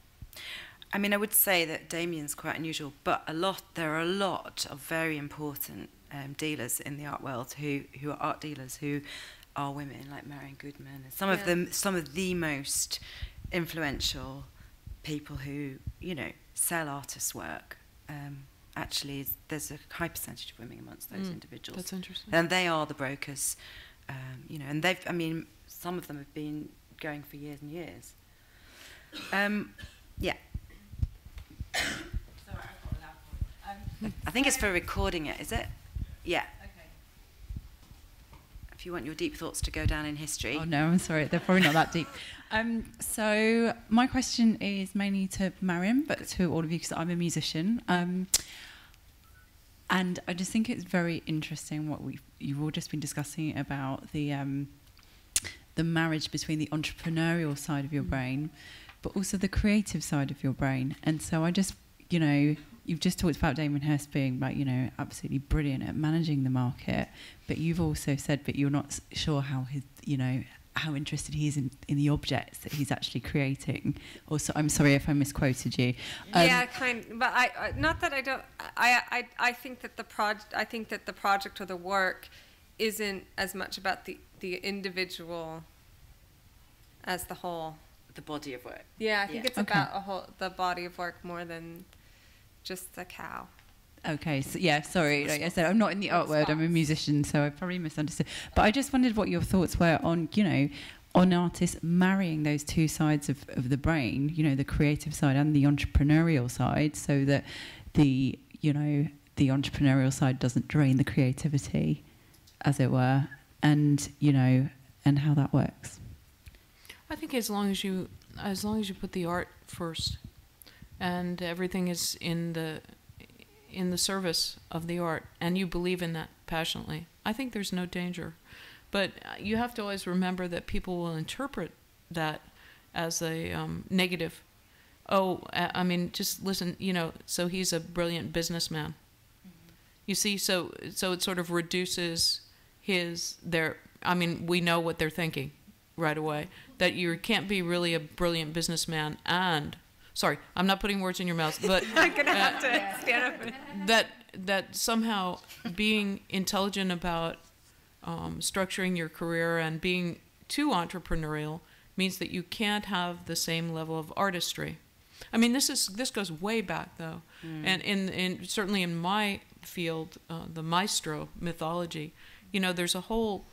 A: I mean, I would say that Damien's quite unusual, but there are a lot of very important dealers in the art world who are art dealers who are women, like Marin Goodman, and some of the most influential people who, you know, sell artists' work. Actually, there's a high percentage of women amongst those individuals.
C: That's interesting.
A: And they are the brokers, you know, and some of them have been going for years and years. Yeah. I think it's for recording it, is it? Yeah. Okay. If you want your deep thoughts to go down in history.
G: Oh no, I'm sorry, they're probably not that deep. So my question is mainly to Marin, but to all of you, because I'm a musician. And I just think it's very interesting what you've all just been discussing about the marriage between the entrepreneurial side of your brain, but also the creative side of your brain. And so I just, you know, you've just talked about Damien Hirst being, like, you know, absolutely brilliant at managing the market, but you've also said that you're not sure how his, you know, how interested he is in the objects that he's actually creating. Also, I'm sorry if I misquoted you.
B: Yeah, but I not that I don't. I think that the project or the work isn't as much about the individual as the whole.
A: The body of work.
B: Yeah, I think
A: Yeah.
B: it's about the body of work more than just the cow.
G: Okay, so yeah, sorry. Like I said, I'm not in the art world. I'm a musician, so I probably misunderstood. But I just wondered what your thoughts were on, on artists marrying those two sides of the brain, the creative side and the entrepreneurial side, so that the entrepreneurial side doesn't drain the creativity, as it were, and and how that works.
C: I think as long as you put the art first, and everything is in the service of the art, and you believe in that passionately, I think there's no danger. But you have to always remember that people will interpret that as a negative. Oh, I mean, just listen, so he's a brilliant businessman. Mm-hmm. You see, so it sort of reduces we know what they're thinking right away, that you can't be really a brilliant businessman and, sorry, I'm not putting words in your mouth, but
B: I'm going to have to stand up.
C: That somehow being intelligent about structuring your career and being too entrepreneurial means that you can't have the same level of artistry. I mean, this goes way back though, and certainly in my field, the maestro mythology, there's a whole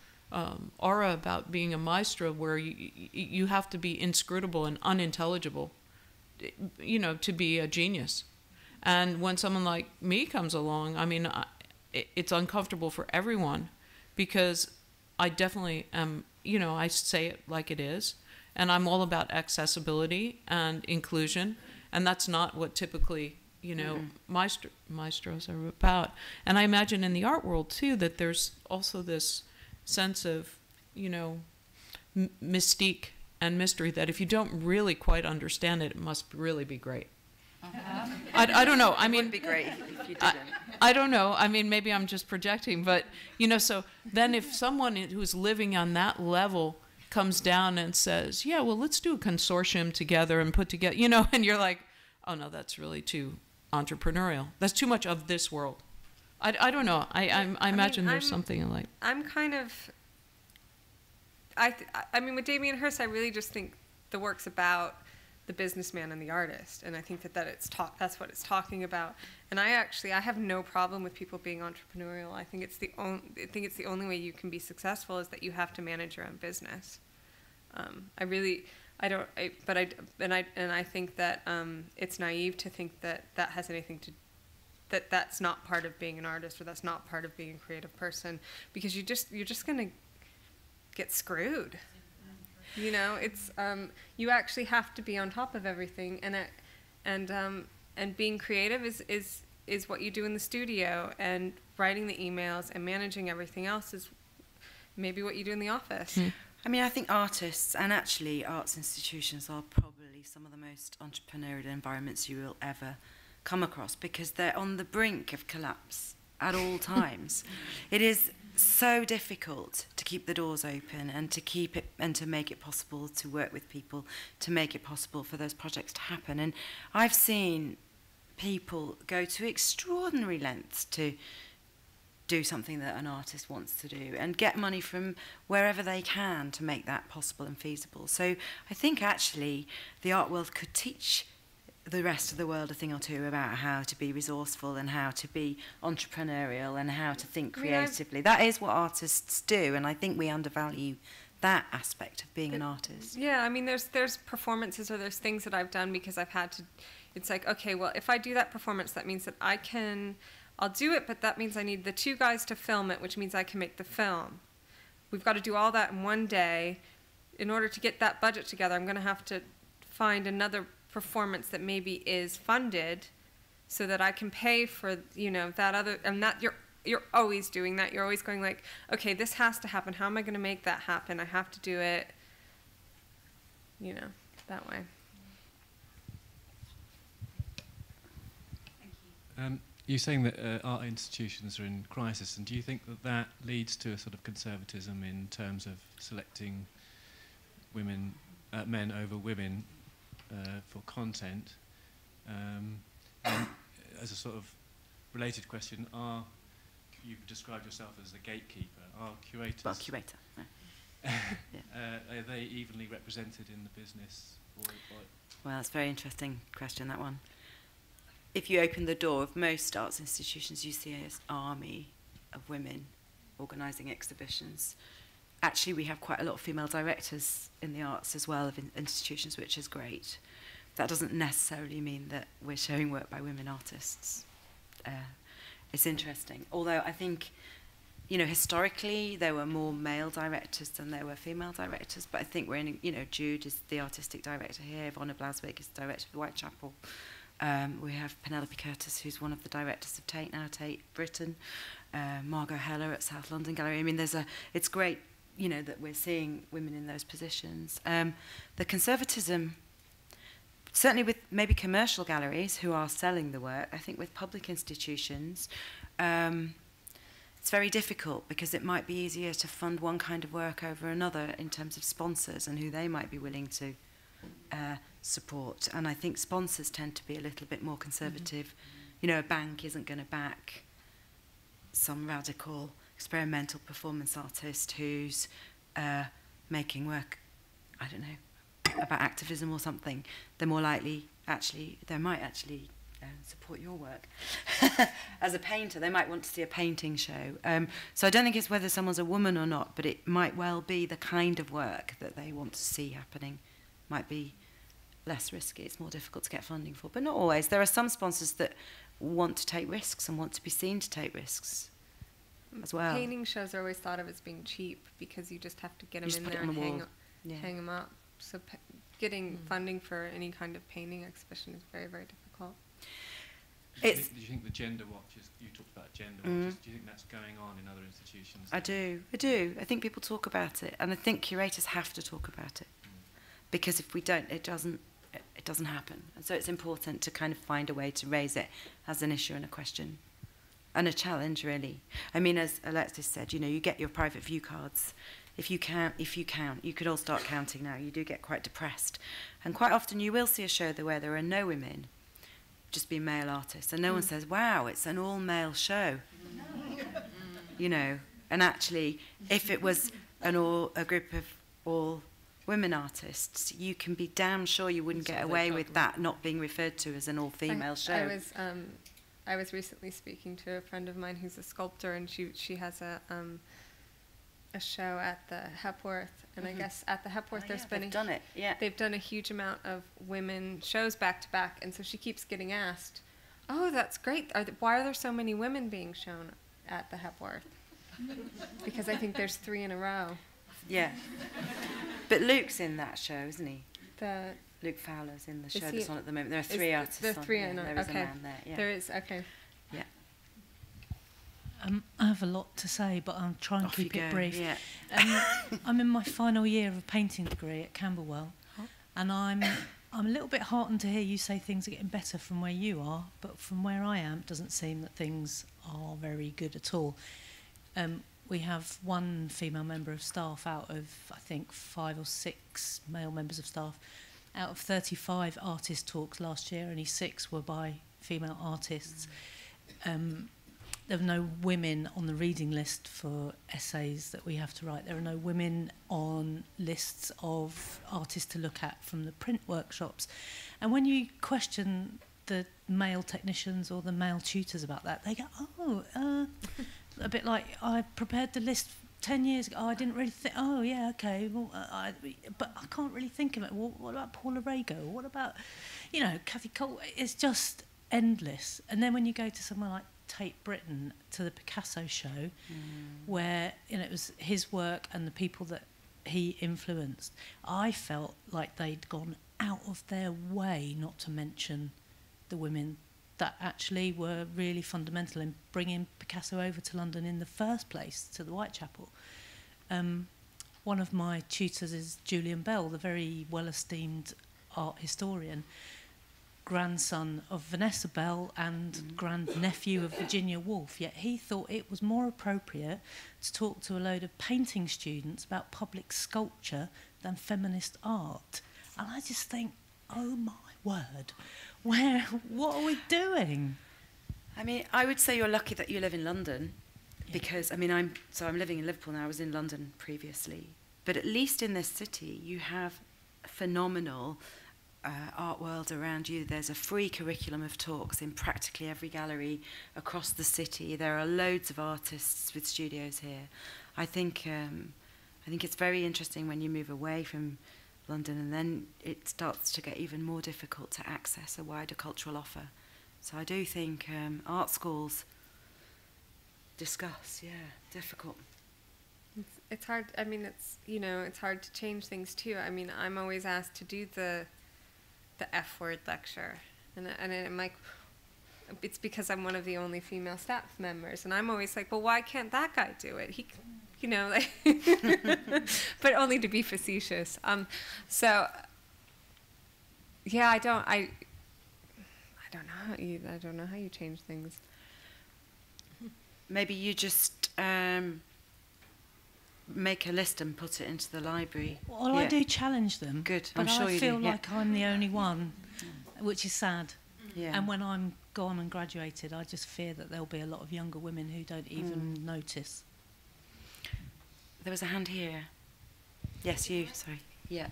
C: aura about being a maestro where you have to be inscrutable and unintelligible, to be a genius. And when someone like me comes along, I mean, it's uncomfortable for everyone, because I definitely am, I say it like it is, and I'm all about accessibility and inclusion, and that's not what typically, maestros are about. And I imagine in the art world too that there's also this sense of, mystique and mystery that if you don't really quite understand it, it must really be great. I don't know. I mean,
A: it would be great if you didn't.
C: I don't know. I mean, maybe I'm just projecting, but so then if someone who's living on that level comes down and says, "Yeah, well, let's do a consortium together and put together," and you're like, "Oh no, that's really too entrepreneurial. That's too much of this world." I don't know. I imagine there's something like.
B: I'm kind of. I mean, with Damien Hirst, I really just think the work's about the businessman and the artist, and I think that's what it's talking about. And I have no problem with people being entrepreneurial. I think it's the only way you can be successful is that you have to manage your own business. I think that it's naive to think that has anything to that's not part of being an artist, or that's not part of being a creative person, because you're just gonna get screwed. It's you actually have to be on top of everything, and being creative is what you do in the studio, and writing the emails and managing everything else is maybe what you do in the office.
A: I mean, I think artists and actually arts institutions are probably some of the most entrepreneurial environments you will ever come across, because they're on the brink of collapse at all times. It is so difficult to keep the doors open and to make it possible to work with people, to make it possible for those projects to happen. And I've seen people go to extraordinary lengths to do something that an artist wants to do and get money from wherever they can to make that possible and feasible. So I think actually the art world could teach the rest of the world a thing or two about how to be resourceful and how to be entrepreneurial and how to think creatively. That is what artists do, and I think we undervalue that aspect of being an artist.
B: Yeah, I mean, there's performances or there's things that I've done because I've had to. It's like, okay, well, if I do that performance, that means that I'll do it, but that means I need the 2 guys to film it, which means I can make the film. We've got to do all that in one day. In order to get that budget together, I'm going to have to find another performance that maybe is funded so that I can pay for, that other, and that you're always doing that. You're always going like, okay, this has to happen. How am I going to make that happen? I have to do it, that way.
H: You're saying that art institutions are in crisis, and do you think that leads to a sort of conservatism in terms of selecting men over women for content? And as a sort of related question, you described yourself as the gatekeeper. Are curators?
A: Well, curator. No.
H: Are they evenly represented in the business?
A: Well, it's a very interesting question, that one. If you open the door of most arts institutions, you see an army of women organising exhibitions. Actually, we have quite a lot of female directors in the arts as well, of institutions, which is great. That doesn't necessarily mean that we're showing work by women artists. It's interesting. Although I think, you know, historically there were more male directors than there were female directors, but I think we're in, you know, Jude is the artistic director here, Ivona Blaswick is the director of the Whitechapel. We have Penelope Curtis, who's one of the directors of Tate now, Tate Britain, Margot Heller at South London Gallery. I mean, it's great, you know, that we're seeing women in those positions. The conservatism, certainly with maybe commercial galleries who are selling the work, I think with public institutions, it's very difficult because it might be easier to fund one kind of work over another in terms of sponsors and who they might be willing to support. And I think sponsors tend to be a little bit more conservative. Mm-hmm. You know, a bank isn't going to back some radical experimental performance artist who's making work, I don't know, about activism or something. They're more likely, they might actually support your work. As a painter, they might want to see a painting show. So I don't think it's whether someone's a woman or not, but it might well be the kind of work that they want to see happening might be less risky. It's more difficult to get funding for, but not always. There are some sponsors that want to take risks and want to be seen to take risks as well.
B: Painting shows are always thought of as being cheap because you just have to get them in there and hang them up. So getting funding for any kind of painting exhibition is very, very difficult.
H: Do you think the gender watches, you talked about gender watches, do you think that's going on in other institutions?
A: I do. I think people talk about it, and I think curators have to talk about it, because if we don't, it doesn't happen. And so it's important to kind of find a way to raise it as an issue and a question and a challenge, really. I mean, as Alexis said, you know, you get your private view cards. If you count, you could all start counting now. You do get quite depressed. And quite often you will see a show where there are no women, just be male artists, and no one says, wow, it's an all-male show. You know, and actually, if it was a group of all women artists, you can be damn sure you wouldn't get away with that not being referred to as an all-female show.
B: I was recently speaking to a friend of mine who's a sculptor, and she has a show at the Hepworth, and I guess at the Hepworth they've done a huge amount of women shows back to back, and so she keeps getting asked, "Oh, that's great. Why are there so many women being shown at the Hepworth?" Because I think there's 3 in a row.
A: Yeah. But Luke's in that show, isn't he?
B: Luke
A: Fowler's in the show that's on at the moment. There are 3 artists on.
B: There are 3 on.
A: There is a man there. Yeah.
B: There is, okay.
A: Yeah.
I: I have a lot to say, but I'll try and keep it brief.
A: Yeah.
I: I'm in my final year of a painting degree at Camberwell, and I'm a little bit heartened to hear you say things are getting better from where you are, but from where I am, it doesn't seem that things are very good at all. We have 1 female member of staff out of, I think, 5 or 6 male members of staff. Out of 35 artist talks last year, only 6 were by female artists. There are no women on the reading list for essays that we have to write. There are no women on lists of artists to look at from the print workshops. And when you question the male technicians or the male tutors about that, they go, a bit like, I prepared the list 10 years ago. I didn't really think, well, but I can't really think of it. Well, what about Paula Rego? What about, Kathy Cole? It's just endless. And then when you go to somewhere like Tate Britain, to the Picasso show, where it was his work and the people that he influenced, I felt like they'd gone out of their way not to mention the women that actually were really fundamental in bringing Picasso over to London in the first place, to the Whitechapel. One of my tutors is Julian Bell, the very well-esteemed art historian, grandson of Vanessa Bell and grandnephew of Virginia Woolf, yet he thought it was more appropriate to talk to a load of painting students about public sculpture than feminist art. And I just think, oh my word, what are we doing?
A: I mean, I would say you're lucky that you live in London, because I'm living in Liverpool now. I was in London previously, But at least in this city, you have phenomenal art world around you. There's a free curriculum of talks in practically every gallery across the city. There are loads of artists with studios here. I think it's very interesting when you move away from London, and then it starts to get even more difficult to access a wider cultural offer. So I do think art schools difficult.
B: It's hard. I mean, it's hard to change things too. I mean, I'm always asked to do the F word lecture, and I'm like, it's because I'm one of the only female staff members, and I'm always like, well, why can't that guy do it? He, like, but only to be facetious. So yeah, I don't know how you change things.
A: Maybe you just make a list and put it into the library.
I: Well, I do challenge them.
A: Good,
I: but
A: I'm sure you do.
I: I feel like I'm the only one, which is sad.
A: Yeah.
I: And when I'm gone and graduated, I just fear that there'll be a lot of younger women who don't even notice.
A: There was a hand here. Yes, you. Sorry. Yeah.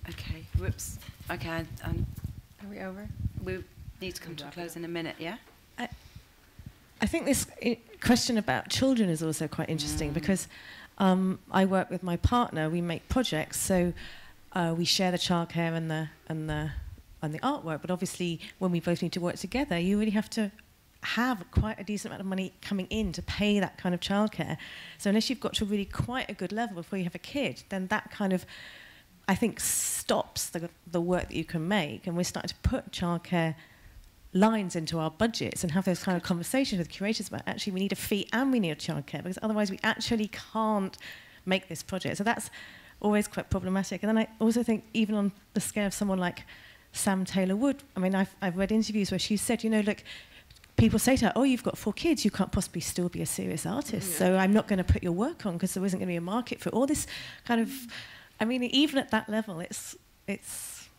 A: Okay. Whoops. Okay.
B: Are we over?
A: We need to come to a close in a minute. Yeah.
J: I think this question about children is also quite interesting because I work with my partner. We make projects, so we share the childcare and the artwork. But obviously, when we both need to work together, you really have to have quite a decent amount of money coming in to pay that kind of childcare. So unless you've got to really quite a good level before you have a kid, then that kind of, I think, stops the work that you can make. And we're starting to put childcare lines into our budgets and have those kind of conversations with curators about actually we need a fee and we need a childcare, because otherwise we actually can't make this project. So that's always quite problematic. And then I also think even on the scale of someone like Sam Taylor-Wood, I mean, I've read interviews where she said, look, people say to her, oh, you've got 4 kids, you can't possibly still be a serious artist, so I'm not going to put your work on because there isn't going to be a market for all this kind of, I mean, even at that level, it's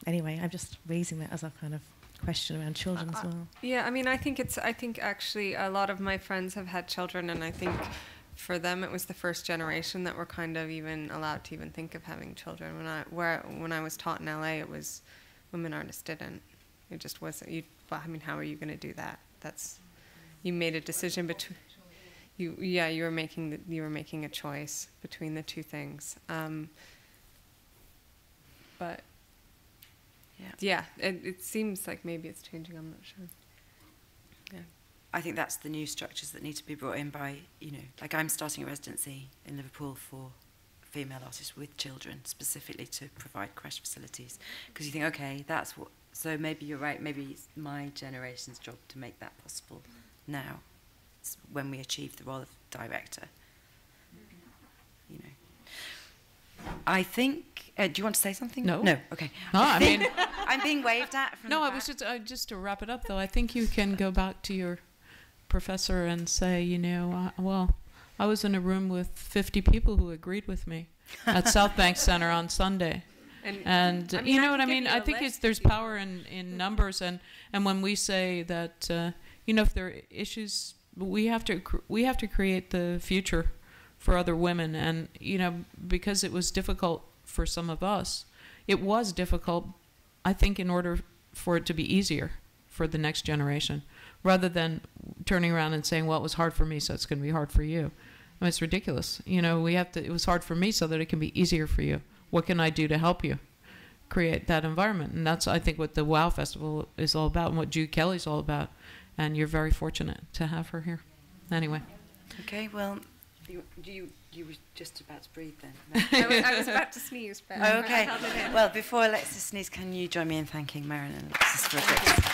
J: anyway, I'm just raising that as a kind of question around children as well.
B: Yeah, I mean, I think actually a lot of my friends have had children, and I think for them it was the first generation that were kind of even allowed to even think of having children. When I was taught in LA, it was women artists didn't. It just wasn't. Well, I mean, how are you going to do that? You made a decision between you were making a choice between the two things. But yeah, it seems like maybe it's changing. I'm not sure. Yeah,
A: I think that's the new structures that need to be brought in by, like I'm starting a residency in Liverpool for female artists with children, specifically to provide crash facilities, because you think, okay, that's what. So maybe you're right. Maybe it's my generation's job to make that possible now, when we achieve the role of director. I think. Do you want to say something?
C: No.
A: No. Okay.
C: No, I mean,
A: I'm being waved at. From
C: no,
A: the
C: I was just to wrap it up though. I think you can go back to your professor and say, well, I was in a room with 50 people who agreed with me at Southbank Center on Sunday. And
B: I mean,
C: you know what I
B: give
C: mean?
B: you
C: I
B: a
C: think
B: list
C: there's power in numbers, and when we say that, if there are issues, we have to create the future for other women, and because it was difficult for some of us, it was difficult, I think, in order for it to be easier for the next generation, rather than turning around and saying, well, it was hard for me, so it's going to be hard for you. I mean, it's ridiculous. It was hard for me so that it can be easier for you. What can I do to help you create that environment? And that's, I think, what the WOW Festival is all about and what Jude Kelly's all about. And you're very fortunate to have her here. Anyway.
A: Okay, well, you were just about to breathe then.
B: I was about to sneeze. But
A: okay. Well, before Alexis sneezes, can you join me in thanking Marin and Alexis for a great